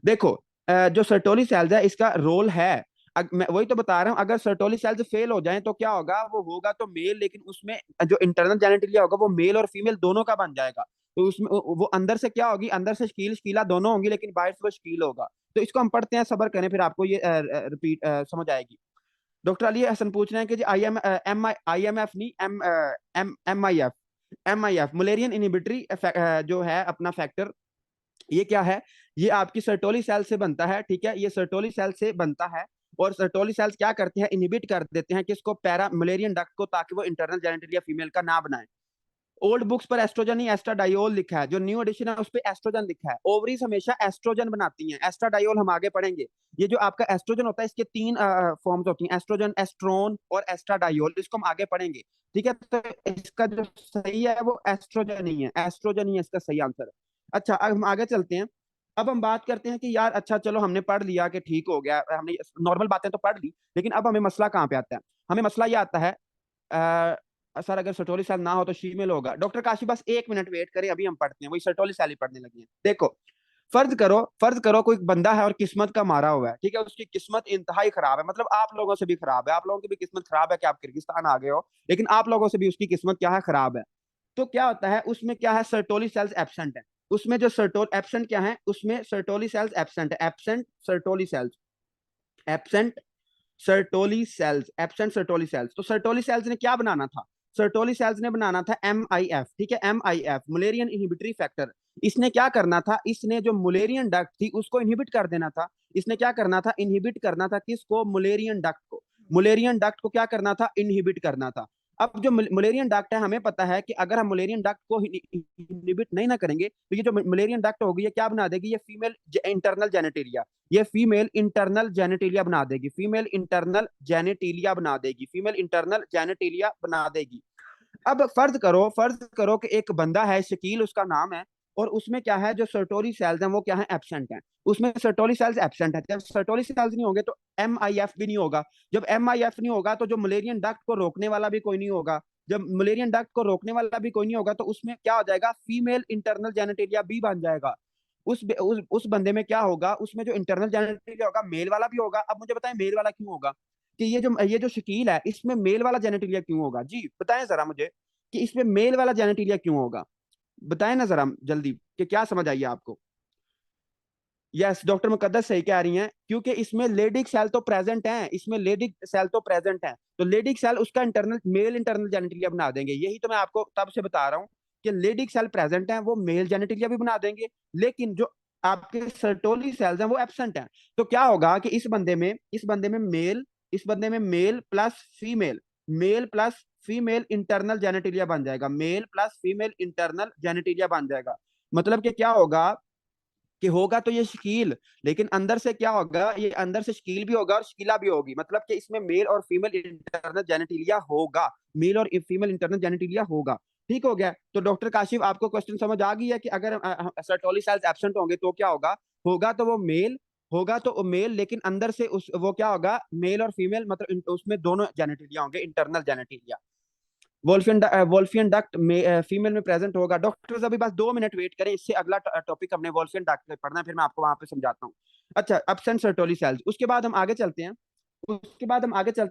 देखो जो सर्टोली सेल्स है इसका रोल है, मैं वही तो बता रहा हूँ, अगर सर्टोली सेल्स फेल हो जाएं तो क्या होगा, वो होगा तो मेल, लेकिन उसमें जो इंटरनल जेनेटिलिया होगा वो मेल और फीमेल दोनों का बन जाएगा। तो उसमें वो अंदर से क्या होगी, अंदर से शकील शकीला दोनों होंगी, लेकिन बाहर से वो शकील होगा। तो इसको हम पढ़ते हैं, सबर करें, फिर आपको ये रिपीट समझ आएगी। डॉक्टर अली हसन पूछ रहे हैं कि जी IMF नहीं, MIF मलेरियन इनहिबिटरी जो है अपना फैक्टर, ये क्या है, ये आपकी सर्टोली सेल से बनता है, ठीक है, ये सर्टोली सेल से बनता है। और सर्टोली सेल्स क्या करते हैं, इनहिबिट कर देते हैं किसको, पैरा मलेरियन डक्ट को, ताकि वो इंटरनल जेनेटिलिया फीमेल का ना बनाए। ओल्ड बुक्स पर एस्ट्रोजन ही एस्ट्राडायोल लिखा है, जो न्यू एडिशन है उस पर एस्ट्रोजन लिखा है। ओवरीज हमेशा एस्ट्रोजन बनाती हैं, एस्ट्राडायोल हम आगे पढ़ेंगे। ये जो आपका एस्ट्रोजन होता है इसके तीन फॉर्म्स होती हैं, एस्ट्रोजन, एस्ट्रोन और एस्ट्राडायोल, इसको हम आगे पढ़ेंगे। ठीक है, तो इसका जो सही है वो एस्ट्रोजन ही है, एस्ट्रोजन ही है इसका सही आंसर है। अच्छा, अब हम आगे चलते हैं। अब हम बात करते हैं कि यार अच्छा चलो हमने पढ़ लिया कि ठीक हो गया, हमने नॉर्मल बातें तो पढ़ ली, लेकिन अब हमें मसला कहाँ पे आता है, हमें मसला ये आता है सर अगर सर्टोली सेल ना हो तो शीमेल होगा। डॉक्टर काशी बस 1 मिनट वेट करें, अभी हम पढ़ते हैं, वही सर्टोली सेल ही पढ़ने लगे हैं। देखो फर्ज करो कोई बंदा है और किस्मत का मारा हुआ है, ठीक है, उसकी किस्मत इंतहाई खराब है, मतलब आप लोगों से भी खराब है, आप लोगों की भी किस्मत खराब है कि आप किर्गिस्तान आ गए हो, लेकिन आप लोगों से भी उसकी किस्मत क्या है, खराब है। तो क्या होता है, उसमें क्या है, सर्टोली सेल्स एब्सेंट है, उसमें जो सर्टोल एब्सेंट क्या है, उसमें सर्टोली सेल्स एब्सेंट है, absent Sertoli cells, absent Sertoli cells, absent Sertoli cells. तो सर्टोली सेल्स ने क्या बनाना था, सर्टोली सेल्स ने बनाना था MIF, ठीक है, MIF मुलेरियन इनहिबिटरी फैक्टर। इसने क्या करना था, इसने जो मुलेरियन डक्ट थी उसको इनहिबिट कर देना था, इसने क्या करना था, इनहिबिट करना था किसको, मुलेरियन डक्ट को। मुलेरियन डक्ट को क्या करना था, इनहिबिट करना था। अब जो मुलेरियन डक्ट है, हमें पता है कि अगर हम मुलेरियन डक्ट को इनहिबिट नहीं ना करेंगे तो ये जो मुलेरियन डक्ट होगी ये क्या बना देगी, ये फीमेल इंटरनल जेनेटेरिया, ये फीमेल इंटरनल जेनेटेरिया बना देगी, फीमेल इंटरनल जेनेटेरिया बना देगी, फीमेल इंटरनल जेनेटेरिया बना देगी। अब फर्ज करो कि एक बंदा है, शकील उसका नाम है, और उसमें क्या है, जो सर्टोरी सेल्स हैं वो क्या है, एब्सेंट हैं। उसमें सर्टोरी सेल्स एब्सेंट है। जब सर्टोरी सेल्स नहीं होंगे तो MIF भी नहीं होगा। जब MIF नहीं होगा तो जो मलेरियन डक्ट को रोकने वाला भी कोई नहीं होगा। जब मलेरियन डक्ट को रोकने वाला भी कोई नहीं होगा तो उसमें क्या हो जाएगा, फीमेल इंटरनल जेनेटेरिया बी बन जाएगा। उस बंदे में क्या होगा, उसमें जो इंटरनल जेनेटेरिया होगा मेल वाला भी होगा। अब मुझे बताएं मेल वाला क्यों होगा, कि ये जो शकील है इसमें मेल वाला जेनेटेरिया क्यों होगा, जी बताएं जरा मुझे, कि इसमें मेल वाला जेनेटेरिया क्यों होगा। बताएं ना जरा जल्दी, कि क्या समझ आई है आपको। यस, डॉक्टर मुकद्दस सही कह रही हैं, क्योंकि इसमें लेडिक सेल तो प्रेजेंट हैं, इसमें लेडिक सेल तो प्रेजेंट हैं, तो लेडिक सेल उसका इंटरनल मेल इंटरनल जेनेटेरिया बना देंगे। यही तो मैं आपको तब से बता रहा हूँ कि लेडिक सेल प्रेजेंट हैं, वो मेल जेनेटेरिया भी बना देंगे, लेकिन जो आपके सर्टोली सेल्स हैं वो एब्सेंट हैं। तो क्या होगा कि इस बंदे में male plus female, male plus female internal genitalia बन जाएगा, male plus female internal genitalia बन जाएगा। मतलब कि क्या होगा, कि होगा तो ये शकील, लेकिन अंदर से क्या होगा, ये अंदर से शकील भी होगा और शकीला भी होगी। मतलब कि इसमें मेल और फीमेल इंटरनल जेनेटिलिया होगा, मेल और फीमेल इंटरनल जेनेटिलिया होगा। ठीक हो गया। तो डॉक्टर काशिफ आपको क्वेश्चन समझ आ गई है कि अगर सर्टोली सेल्स एब्सेंट होंगे तो क्या होगा, होगा तो वो मेल, होगा तो वो मेल, लेकिन अंदर से उस वो क्या होगा, मेल और फीमेल, मतलब उसमें दोनों जेनेटिलिया होंगे, इंटरनल जेनेटिलिया। वोल्फियन डक्ट में फीमेल में प्रेजेंट होगा। डॉक्टर्स अभी बस 2 मिनट वेट करें, इससे अगला टॉपिक हमने वोल्फियन डक्ट पे पढ़ना है, फिर मैं आपको वहां पे समझाता हूँ। अच्छा, एब्सेंट सर्टोली सेल्स, उसके बाद हम आगे चलते हैं।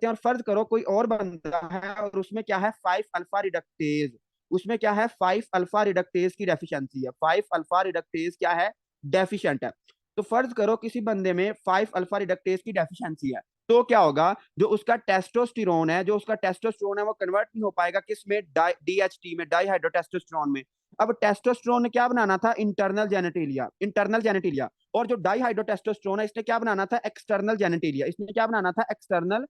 और फर्ज करो कोई और बंदा है और उसमें क्या है, 5 अल्फा रिडक्टेज, उसमें क्या है, 5 अल्फा रिडक्टेज की डेफिशिएंसी है, 5 अल्फा रिडक्टेज क्या है, डेफिशिएंट है। तो फर्ज करो किसी बंदे में 5 अल्फा रिडक्टेज की डेफिशिएंसी है, तो क्या होगा, जो उसका टेस्टोस्टेरोन है वो कन्वर्ट नहीं हो पाएगा किस में, DHT में, डाई हाइड्रोटेस्टोस्टेरोन में। अब टेस्टोस्टेरोन ने क्या बनाना था, इंटरनल जेनेटिलिया, और जो डाई हाइड्रोटेस्टोस्टेरोन है इसने क्या बनाना था, एक्सटर्नल जेनेटिलिया, इसने क्या बनाना था, एक्सटर्नल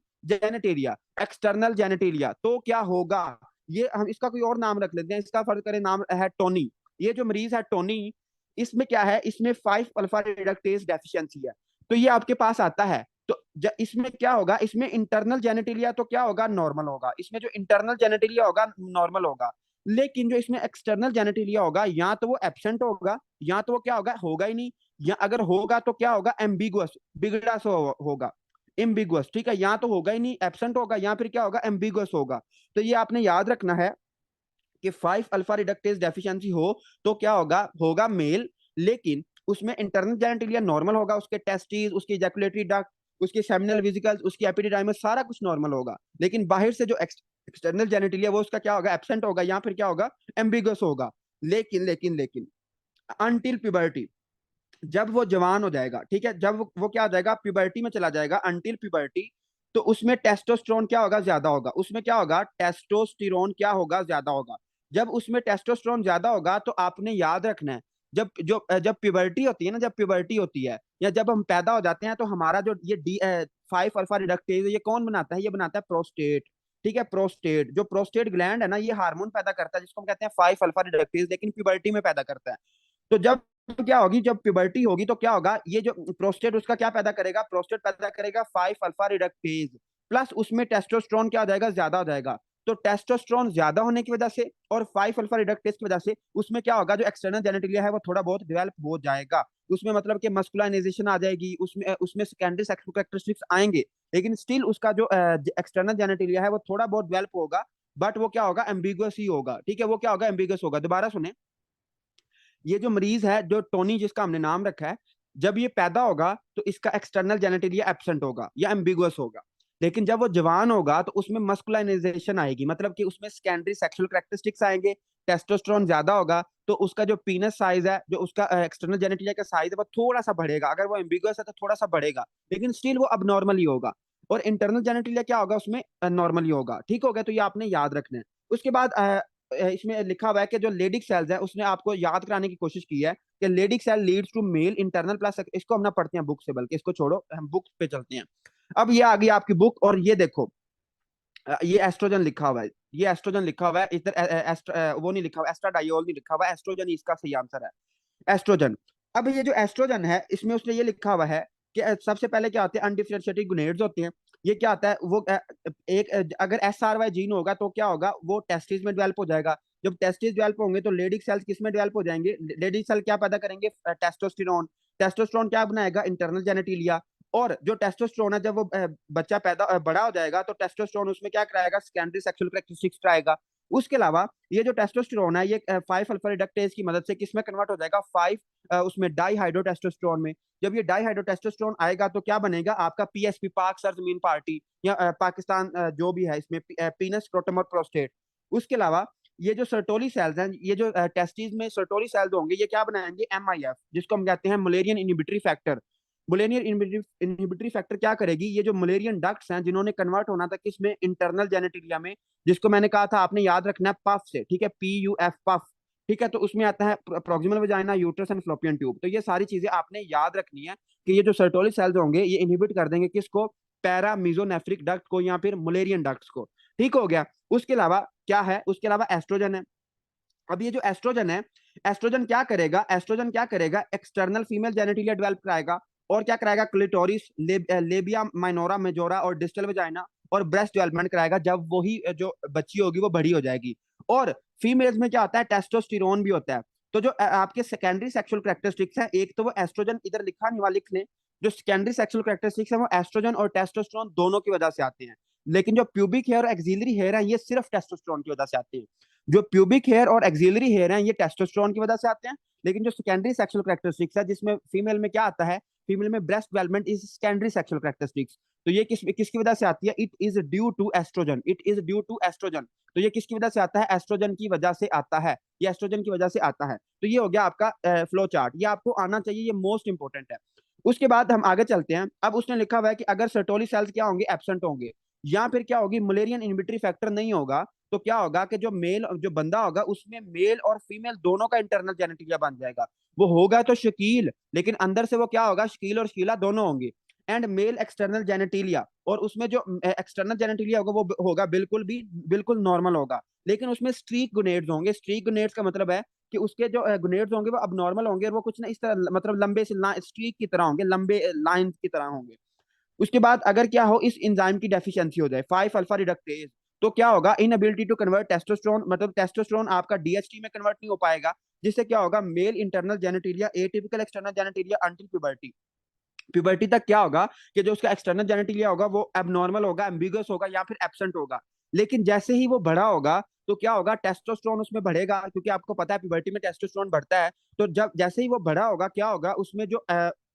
जेनेटिलिया। तो क्या होगा, ये हम इसका कोई और नाम रख लेते हैं, इसका फर्ज करें नाम है टोनी। ये जो मरीज है टोनी, इसमें क्या है, इसमें 5 अल्फा रिडक्टेज डेफिशिएंसी है। तो ये आपके पास आता है, तो इसमें क्या होगा, इसमें इंटरनल जेनेटिलिया तो क्या होगा, नॉर्मल होगा, इसमें जो इंटरनल जेनेटिलिया होगा नॉर्मल होगा, लेकिन जो इसमें एक्सटर्नल जेनेटिलिया होगा या तो वो एब्सेंट होगा, या तो वो क्या होगा ही नहीं, या अगर होगा तो क्या होगा, एम्बिगुअस, बिगड़ा सा होगा, एम्बिगुअस, ठीक है, या तो होगा ही नहीं, एब्सेंट होगा, या फिर क्या होगा, एम्बिगुअस होगा। तो ये आपने याद रखना है कि 5 अल्फा रिडक्टेज डेफिशिएंसी हो तो क्या होगा, होगा मेल, लेकिन उसमें इंटरनल जेनेटिलिया नॉर्मल होगा, उसके टेस्टिस, उसकी इजैकुलेटरी डक्ट, उसके सेमिनल वेसिकल्स, उसकी एपिडिडाइमस, सारा कुछ नॉर्मल होगा, लेकिन बाहर से जो एक्सटर्नल जेनेटिलिया वो उसका क्या होगा, एब्सेंट होगा, या फिर क्या होगा, एम्बिगस होगा। लेकिन अनटिल प्यूबर्टी, जब वो जवान हो जाएगा, ठीक है, जब वो क्या हो जाएगा, प्यूबर्टी में चला जाएगा, अनटिल प्यूबर्टी, तो उसमें टेस्टोस्टेरोन क्या होगा, ज्यादा होगा, उसमें क्या होगा, टेस्टोस्टेरोन क्या होगा, ज्यादा होगा। जब उसमें टेस्टोस्टेरोन ज्यादा होगा तो आपने याद रखना है, जब प्यूबर्टी होती है ना, जब प्यूबर्टी होती है या जब हम पैदा हो जाते हैं, तो हमारा जो ये 5 अल्फा रिडक्टेज ये कौन बनाता है, ये बनाता है प्रोस्टेट। ठीक है, प्रोस्टेट, जो प्रोस्टेट ग्लैंड है ना, ये हार्मोन पैदा करता है जिसको हम कहते हैं 5 अल्फा रिडक्टेज, लेकिन प्यूबर्टी में पैदा करता है। तो जब क्या होगी, जब प्यूबर्टी होगी तो क्या होगा, ये जो प्रोस्टेट उसका क्या पैदा करेगा, प्रोस्टेट पैदा करेगा 5 अल्फा रिडक्टेज, प्लस उसमें टेस्टोस्टेरोन क्या हो जाएगा, ज्यादा हो जाएगा। तो टेस्टोस्टेरोन ज्यादा होने की वजह से और 5 अल्फा रिडक्टेज की वजह से उसमें क्या होगा, जो एक्सटर्नल जेनेटिलिया है वो थोड़ा बहुत डेवलप हो जाएगा, उसमें मतलब कि मस्कुलाइजेशन आ जाएगी, उसमें सेकेंडरी सेक्सुअल कैरेक्टरिस्टिक्स आएंगे, लेकिन स्टिल उसका जो एक्सटर्नल जेनेटिलिया है वो थोड़ा बहुत डेवलप होगा, बट वो क्या होगा, एम्बिगुअस ही होगा। ठीक है, वो क्या होगा, एम्बिगुअस होगा। दोबारा सुने, ये जो मरीज है, जो टोनी जिसका हमने नाम रखा है, जब ये पैदा होगा तो इसका एक्सटर्नल जेनेटिलिया एब्सेंट होगा या एम्बिगुअस होगा, लेकिन जब वो जवान होगा तो उसमें मस्कुलाइजेशन आएगी, मतलब कि उसमें सेकेंडरी सेक्सुअल कैरेक्टरिस्टिक्स आएंगे, टेस्टोस्टेरोन ज्यादा होगा, तो उसका जो पीनस साइज है, जो उसका एक्सटर्नल जेनेटिलिया का साइज है वो थोड़ा सा बढ़ेगा, अगर वो एम्बिगुअस है तो थोड़ा सा बढ़ेगा, लेकिन स्टिल वो अब नॉर्मल ही होगा। और इंटरनल जेनेटिलिया क्या होगा, उसमें नॉर्मल ही होगा। ठीक हो गया, तो ये आपने याद रखना है। उसके बाद इसमें लिखा हुआ है कि जो लेडिक सेल्स है, उसने आपको याद कराने की कोशिश की है कि Leydig cell leads to male internal plus, इसको हम ना पढ़ते हैं बुक से, बल्कि इसको छोड़ो, हम बुक पे चलते हैं। अब ये आ गई आपकी बुक, और ये देखो ये एस्ट्रोजन लिखा हुआ है, ये एस्ट्रोजन लिखा हुआ है इधर, वो नहीं लिखा हुआ, एस्ट्राडायोल नहीं लिखा हुआ, एस्ट्रोजन इसका सही आंसर है, एस्ट्रोजन। अब ये जो एस्ट्रोजन है इसमें उसने ये लिखा हुआ है कि सबसे पहले क्या होते हैं, अनडिफरेंशिएटेड गोनेड्स होते हैं। ये क्या आता है, वो एक अगर SRY जीन होगा तो क्या होगा, वो टेस्टिस में डेवलप हो जाएगा। जब टेस्टिस डेवलप होंगे तो लेडिक सेल्स किस में डेवलप हो जाएंगे, लेडिक सेल क्या पैदा करेंगे, टेस्टोस्टेरोन। टेस्टोस्टेरोन क्या बनाएगा, इंटरनल जेनेटिलिया। और जो टेस्टोस्टेरोन है, जब वो बच्चा पैदा बड़ा हो जाएगा तो टेस्टोस्टेरोन उसमें क्या कराएगा, सेकेंडरी सेक्सुअल कैरेक्टरिस्टिक्स कराएगा। उसके अलावा ये जो टेस्टोस्टेरोन है, ये 5 अल्फा रिडक्टेज की मदद से किसमें कन्वर्ट हो जाएगा, 5 उसमें डाईहाइड्रोटेस्टोस्टेरोन में। जब ये डाईहाइड्रोटेस्टोस्टेरोन आएगा तो क्या बनेगा आपका PSP, पाक सरजमीन पार्टी, या पाकिस्तान जो भी है इसमें पीनस स्क्रोटम और प्रोस्टेट। उसके अलावा ये जो सर्टोली सेल्स हैं, ये जो टेस्टिस में सर्टोली सेल्स होंगे, ये क्या बनाएंगे, MIF, जिसको हम कहते हैं Mullerian inhibitory factor. Mullerian inhibitory factor क्या करेगी, ये जो मलेरियन डक्ट्स हैं जिन्होंने कन्वर्ट होना था किसमें, इंटरनल जेनेटिलिया में, जिसको मैंने कहा था आपने याद रखना है पफ से, ठीक है, PUF, पफ। ठीक है, तो उसमें आता है proximal vagina, uterus and fallopian tube. तो ये सारी चीजें आपने याद रखनी है कि ये जो सर्टोली सेल्स होंगे ये इनहिबिट कर देंगे किसको, पैरा मीजोनेफ्रिक डक्ट को, या फिर मुलेरियन डक्ट्स को। ठीक हो गया। उसके अलावा क्या है, उसके अलावा एस्ट्रोजन है। अब ये जो एस्ट्रोजन है, एस्ट्रोजन क्या करेगा, एस्ट्रोजन क्या करेगा, एक्सटर्नल फीमेल जेनेटिलिया डेवलप कराएगा। और क्या कराएगा, क्लिटोरिस, लेबिया माइनोरा मेजोरा और डिस्टल वजाइना और ब्रेस्ट डेवलपमेंट कराएगा, जब वही जो बच्ची होगी वो बड़ी हो जाएगी। और फीमेल्स में क्या होता है, टेस्टोस्टेरोन भी होता है। तो जो आपके सेकेंडरी सेक्सुअल कैरेक्टरिस्टिक्स है, एक तो वो एस्ट्रोजन, इधर लिखा नहीं हुआ, लिख लें। जो सेकेंडरी सेक्सुअल कैरेक्टरिस्टिक्स है वो एस्ट्रोजन और टेस्टोस्टेरोन दोनों की वजह से आते हैं। लेकिन जो प्यूबिक हेयर और एक्सिलरी हेयर है, ये सिर्फ टेस्टोस्टेरोन की वजह से आते हैं। जो प्यूबिक हेयर और एक्सिलरी हेयर हैं, ये टेस्टोस्टेरोन की वजह से आते हैं। लेकिन जो सेकेंडरी सेक्सुअल कैरेक्टरिस्टिक्स है, जिसमें फीमेल में क्या आता है, फीमेल में breast development is secondary sexual characteristics. तो ये किसकी वजह से आती है, it is due to estrogen, it is due to estrogen. तो ये किसकी वजह से आता है, एस्ट्रोजन की वजह से आता है, ये एस्ट्रोजन की वजह से आता है। तो ये हो गया आपका फ्लो चार्ट, ये आपको आना चाहिए, ये मोस्ट इंपॉर्टेंट है। उसके बाद हम आगे चलते हैं। अब उसने लिखा हुआ है कि अगर सर्टोली सेल्स क्या होंगे, एब्सेंट होंगे, या फिर क्या होगी, मलेरियन इनहिबिटरी फैक्टर नहीं होगा, तो क्या होगा कि जो बंदा होगा उसमें मेल और फीमेल दोनों का इंटरनल जेनेटिलिया बन जाएगा। वो होगा तो शकील, लेकिन अंदर से वो क्या होगा, शकील और शकीला दोनों होंगे। एंड मेल एक्सटर्नल जेनेटिलिया, और उसमें जो एक्सटर्नल जेनेटिलिया होगा वो होगा बिल्कुल नॉर्मल होगा। लेकिन उसमें स्ट्रीक गुनेड्स होंगे। स्ट्रीक गुनेड्स का मतलब है कि उसके जो गुनेड्स होंगे वो अब नॉर्मल होंगे, और वो कुछ ना इस तरह, मतलब लंबे से स्ट्रीक की तरह होंगे, लंबे लाइन की तरह होंगे। उसके बाद अगर क्या हो, इस एंजाइम की डेफिशिएंसी हो जाए, 5 अल्फा रिडक्टेज, तो क्या होगा, इनएबिलिटी टू कन्वर्ट टेस्टोस्टेरोन, मतलब टेस्टोस्टेरोन आपका DHT में कन्वर्ट नहीं हो पाएगा, जिससे क्या होगा, mail internal genitalia atypical external genitalia until puberty. Puberty तक क्या होगा कि जो उसका एक्सटर्नल जेनेटिलिया होगा वो एबनॉर्मल होगा, एम्बिगस होगा, या फिर एब्सेंट होगा। लेकिन जैसे ही वो बड़ा होगा तो क्या होगा, टेस्टोस्टेरोन उसमें बढ़ेगा, क्योंकि आपको पता है प्यूबर्टी में टेस्टोस्टेरोन बढ़ता है। तो जब जैसे ही वो बड़ा होगा क्या होगा, उसमें जो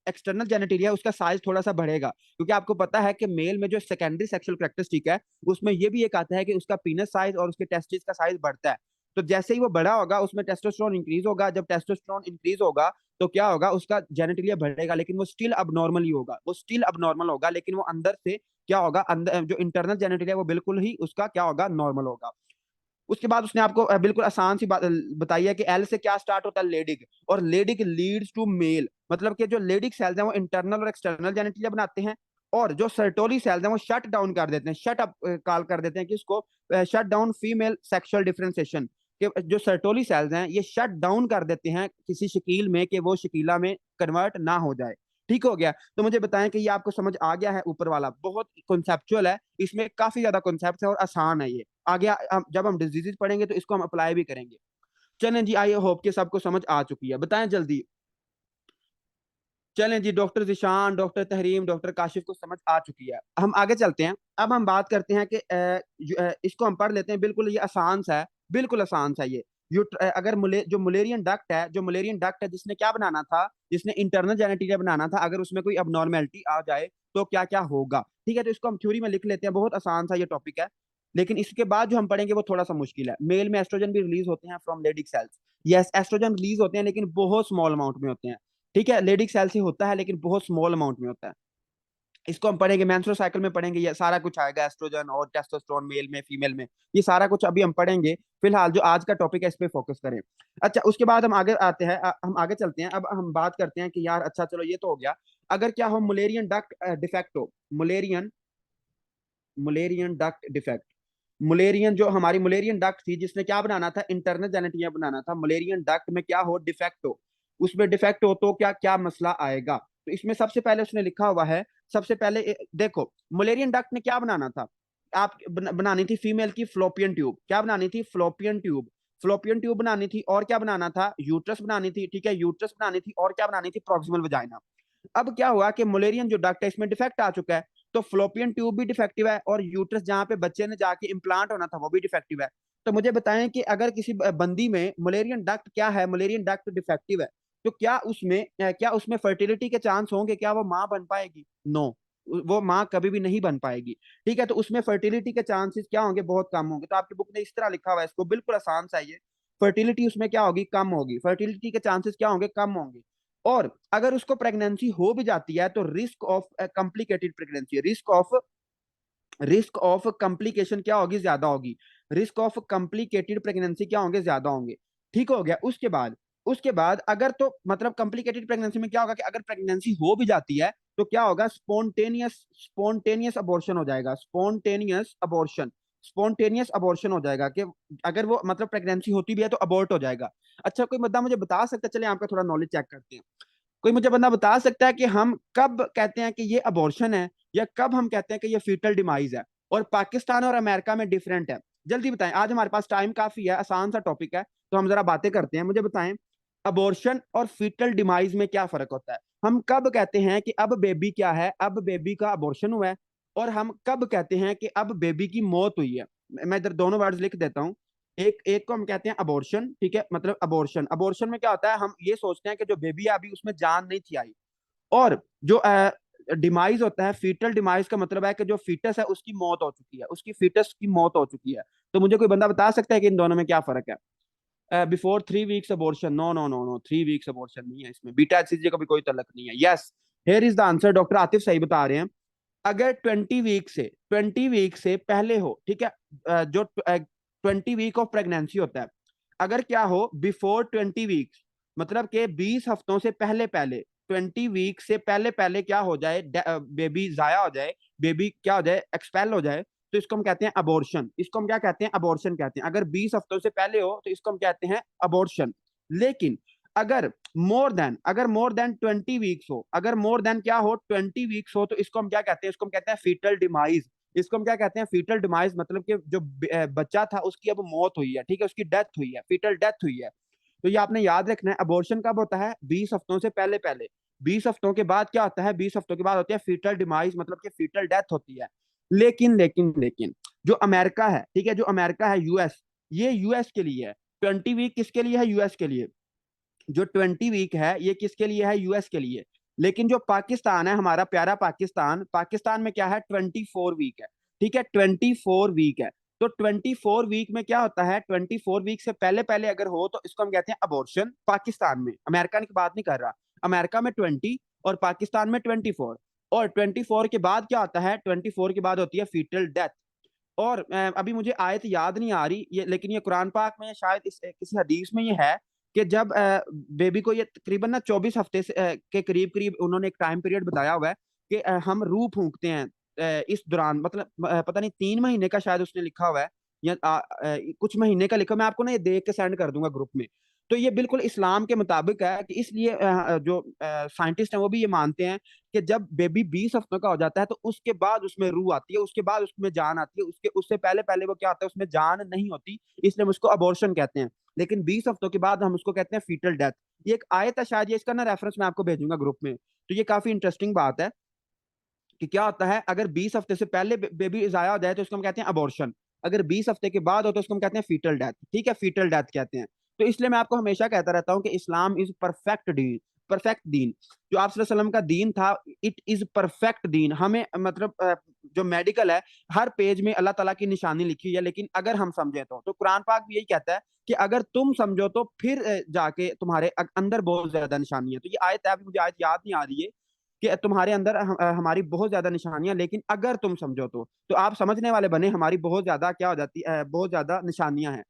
एक्सटर्नल जेनेटिलिया उसका साइज थोड़ा सा बढ़ेगा, क्योंकि आपको पता है कि मेल में जो सेकेंडरी सेक्सुअल कैरेक्टरिस्टिक है उसमें ये भी एक आता है कि उसका पीनस साइज और उसके टेस्टिस का साइज बढ़ता है। तो जैसे ही वो बड़ा होगा उसमें टेस्टोस्टेरोन इंक्रीज होगा, जब टेस्टोस्टेरोन इंक्रीज होगा तो क्या होगा, उसका जेनेटिलिया बढ़ेगा, लेकिन वो स्टिल अब नॉर्मल ही होगा, वो स्टिल अब नॉर्मल होगा, लेकिन वो अंदर से क्या होगा, अंदर जो इंटरनल जेनेटिलिया वो बिल्कुल ही उसका क्या होगा, नॉर्मल होगा। उसके बाद उसने आपको बिल्कुल आसान सी बात बताई है कि एल से क्या स्टार्ट होता है, लेडिक, और लेडिक लीड्स टू मेल, मतलब कि जो लेडिक सेल्स हैं वो इंटरनल और एक्सटर्नल जेनेटिलिया बनाते हैं। और जो सर्टोली सेल्स हैं वो शट डाउन कर देते हैं, शट अप कॉल कर देते हैं किसको, shut down female sexual differentiation. कि जो सर्टोली सेल्स हैं ये शट डाउन कर देते हैं किसी शकील में, कि वो शकीला में कन्वर्ट ना हो जाए। ठीक हो गया। तो मुझे बताएं कि ये आपको समझ आ गया है, ऊपर वाला बहुत कॉन्सेप्चुअल है, इसमें काफी ज्यादा कॉन्सेप्ट है और आसान है ये। आगे जब हम डिजीजेज पढ़ेंगे तो इसको हम अप्लाई भी करेंगे। चलें जी, आई होप कि सबको समझ आ चुकी है, बताएं जल्दी। चलें जी, doctor Zeeshan, doctor Tahreem, doctor Kashif को समझ आ चुकी है, हम आगे चलते हैं। अब हम बात करते हैं कि इसको हम पढ़ लेते हैं, बिल्कुल ये आसान सा है, बिल्कुल आसान सा ये। अगर जो मुलेरियन डक्ट है, जो मुलेरियन डक्ट है जिसने क्या बनाना था, जिसने इंटरनल जेनेटिलिया बनाना था, अगर उसमें कोई अबनॉर्मेलिटी आ जाए तो क्या क्या होगा। ठीक है, तो इसको हम थ्योरी में लिख लेते हैं, बहुत आसान सा ये टॉपिक है। लेकिन इसके बाद जो हम पढ़ेंगे वो थोड़ा सा मुश्किल है। मेल में एस्ट्रोजन भी रिलीज होते हैं from Leydig cells. Yes, estrogen release होते हैं लेकिन बहुत स्मॉल अमाउंट में होते हैं। ठीक है, लेडिक सेल से होता है लेकिन बहुत स्मॉल अमाउंट में होता है। इसको हम पढ़ेंगे, मेंस्ट्रुअल साइकिल में पढ़ेंगे, ये सारा कुछ आएगा, एस्ट्रोजन और टेस्टोस्टेरोन मेल में फीमेल में, ये सारा कुछ अभी हम पढ़ेंगे। फिलहाल जो आज का टॉपिक है इस पे फोकस करें। अच्छा, उसके बाद हम आगे आते हैं, हम आगे चलते हैं। अब हम बात करते हैं कि यार अच्छा चलो ये तो हो गया, अगर क्या हो मुलेरियन डक्ट डिफेक्ट हो, Mullerian Mullerian duct defect, Mullerian जो हमारी मुलेरियन डक्ट थी जिसने क्या बनाना था, इंटरनल जेनेटिया बनाना था, मुलेरियन डक्ट में क्या हो, डिफेक्ट हो, उसमें डिफेक्ट हो तो क्या क्या मसला आएगा। तो इसमें सबसे पहले उसने लिखा हुआ है, सबसे पहले देखो मुलेरियन डक्ट ने क्या बनाना था, आप बनानी थी फीमेल की फ्लोपियन ट्यूब, क्या बनानी थी, फ्लोपियन ट्यूब, फ्लोपियन ट्यूब बनानी थी, और क्या बनाना था, यूट्रस बनानी थी, ठीक है, यूट्रस बनानी थी, और क्या बनानी थी, प्रॉक्सिमल वजाइना। अब क्या हुआ कि मुलेरियन जो डक्ट है इसमें डिफेक्ट आ चुका है, तो फ्लोपियन ट्यूब भी डिफेक्टिव है, और यूट्रस जहां पे बच्चे ने जाके इम्प्लांट होना था वो भी डिफेक्टिव है। तो मुझे बताएं कि अगर किसी बंदी में मुलेरियन डक्ट क्या है, मुलेरियन डक्ट डिफेक्टिव है, तो क्या उसमें फर्टिलिटी के चांस होंगे, क्या वो माँ बन पाएगी, नो, वो माँ कभी भी नहीं बन पाएगी। ठीक है, तो उसमें फर्टिलिटी के चांसेस क्या होंगे, बहुत कम होंगे। तो आपकी बुक ने इस तरह लिखा हुआ है इसको, बिल्कुल आसान सा है ये, फर्टिलिटी उसमें क्या होगी, कम होगी, फर्टिलिटी के चांसेस क्या होंगे, कम होंगे। और अगर उसको प्रेगनेंसी हो भी जाती है तो risk of complicated pregnancy, risk of complication क्या होगी, ज्यादा होगी, रिस्क ऑफ कॉम्प्लिकेटेड प्रेगनेंसी क्या होंगे, ज्यादा होंगे। ठीक हो गया। उसके बाद अगर तो मतलब कॉम्प्लिकेटेड प्रेगनेंसी में क्या होगा कि अगर प्रेगनेंसी हो भी जाती है तो क्या होगा, स्पॉन्टेनियस अबॉर्शन हो जाएगा, स्पॉन्टेनियस अबॉर्शन हो जाएगा, कि अगर वो मतलब प्रेगनेंसी होती भी है तो अबॉर्ट हो जाएगा। अच्छा, कोई बंदा मुझे बता सकता है, चले आपका थोड़ा नॉलेज चेक करते हैं, कोई मुझे बंदा बता सकता है कि हम कब कहते हैं कि ये अबॉर्शन है, या कब हम कहते हैं कि ये फीटल डिमाइज है, और पाकिस्तान और अमेरिका में डिफरेंट है। जल्दी बताएं, आज हमारे पास टाइम काफी है, आसान सा टॉपिक है, तो हम जरा बातें करते हैं। मुझे बताएं अबॉर्शन और फीटल डिमाइज में क्या फर्क होता है, हम कब कहते हैं कि अब बेबी क्या है, अब बेबी का अबॉर्शन हुआ है, और हम कब कहते हैं कि अब बेबी की मौत हुई है। मैं इधर दोनों वर्ड्स लिख देता हूँ। एक एक को हम कहते हैं अबॉर्शन, ठीक है, मतलब अबॉर्शन, अबॉर्शन में क्या होता है, हम ये सोचते हैं कि जो बेबी है अभी उसमें जान नहीं थी आई। और जो डिमाइज होता है, फीटल डिमाइज का मतलब है कि जो फीटस है उसकी मौत हो चुकी है, उसकी फीटस की मौत हो चुकी है। तो मुझे कोई बंदा बता सकता है कि इन दोनों में क्या फर्क है। Before 3 weeks abortion, no no no no, 3 weeks abortion नहीं है इसमें, बीटा एचसीजी का भी कोई तलक नहीं है। Yes, here is the answer, doctor Atif सही बता रहे हैं। अगर 20 वीक से पहले हो, ठीक है, जो 20 वीक ऑफ प्रेगनेंसी होता है, अगर क्या हो बिफोर 20 वीक्स, मतलब के 20 हफ्तों से पहले पहले, 20 वीक से पहले पहले क्या हो जाए, बेबी जाया हो जाए, बेबी क्या हो जाए, एक्सपेल हो जाए, तो इसको हम कहते हैं अबॉर्शन। इसको हम क्या कहते हैं, अबॉर्शन कहते हैं। अगर 20 हफ्तों से पहले हो तो इसको हम कहते हैं अबॉर्शन। लेकिन अगर मोर देन 20 वीक्स हो, अगर मोर देन क्या हो, 20 वीक्स हो, तो इसको हम क्या कहते हैं, इसको हम कहते हैं फीटल डिमाइज। इसको हम क्या कहते हैं, फीटल डिमाइज, मतलब कि जो बच्चा था उसकी अब मौत हुई है, ठीक है, उसकी डेथ हुई है, फीटल डेथ हुई है। तो ये आपने याद रखना है, अबॉर्शन कब होता है, 20 हफ्तों से पहले पहले। 20 हफ्तों के बाद क्या होता है, 20 हफ्तों के बाद होती है फीटल डिमाइज, मतलब कि फीटल डेथ होती है। लेकिन जो अमेरिका है, ठीक है, जो अमेरिका है, यूएस, ये यूएस के लिए है। 20 वीक किसके लिए है, यूएस के लिए। जो 20 वीक है ये किसके लिए है, यूएस के लिए। लेकिन जो पाकिस्तान है, हमारा प्यारा पाकिस्तान, पाकिस्तान में क्या है, 24 वीक है, ठीक है, 24 वीक है। तो 24 वीक में क्या होता है, 24 वीक से पहले पहले अगर हो तो इसको हम कहते हैं अबॉर्शन, पाकिस्तान में, अमेरिका की बात नहीं कर रहा, अमेरिका में 20 और पाकिस्तान में 24। और 24 के बाद क्या होता है, 24 के बाद होती है फीटल डेथ। और अभी मुझे आयत याद नहीं आ रही ये, लेकिन ये कुरान पाक में शायद किसी हदीस में ये है कि जब बेबी को ये तकरीबन ना 24 हफ्ते के करीब करीब उन्होंने एक टाइम पीरियड बताया हुआ है कि हम रूह फूंकते हैं इस दौरान, मतलब पता नहीं 3 महीने का शायद उसने लिखा हुआ है, या कुछ महीने का लिखा, मैं आपको ना ये देख के सेंड कर दूंगा ग्रुप में। तो ये बिल्कुल इस्लाम के मुताबिक है, कि इसलिए जो साइंटिस्ट हैं वो भी ये मानते हैं कि जब बेबी 20 हफ्तों का हो जाता है तो उसके बाद उसमें रूह आती है, उसके बाद उसमें जान आती है, उससे पहले पहले वो क्या होता है, उसमें जान नहीं होती, इसलिए हम उसको अबॉर्शन कहते हैं। लेकिन 20 हफ्तों के बाद हम उसको कहते हैं फीटल डेथ। ये एक आयत है शायद, ये इसका ना रेफरेंस मैं आपको भेजूंगा ग्रुप में। तो ये काफी इंटरेस्टिंग बात है कि क्या होता है, अगर 20 हफ्ते से पहले बेबी जाया हो जाए तो उसको हम कहते हैं अबॉर्शन, अगर 20 हफ्ते के बाद हो तो उसको हम कहते हैं फीटल डेथ, ठीक है, फीटल डेथ कहते हैं। तो इसलिए मैं आपको हमेशा कहता रहता हूँ कि Islam is perfect Deen, perfect दीन। जो आप वसल्लम का दीन था, इट इज परफेक्ट दीन। हमें मतलब जो मेडिकल है, हर पेज में अल्लाह ताला की निशानी लिखी हुई है, लेकिन अगर हम समझे तो कुरान पाक भी यही कहता है कि अगर तुम समझो तो फिर जाके तुम्हारे अंदर बहुत ज्यादा निशानी है। तो ये आयत है, अभी मुझे आयत याद नहीं आ रही है, कि तुम्हारे अंदर हमारी बहुत ज्यादा निशानियां, लेकिन अगर तुम समझो तो आप समझने वाले बने, हमारी बहुत ज्यादा क्या हो जाती है, बहुत ज्यादा निशानियां हैं।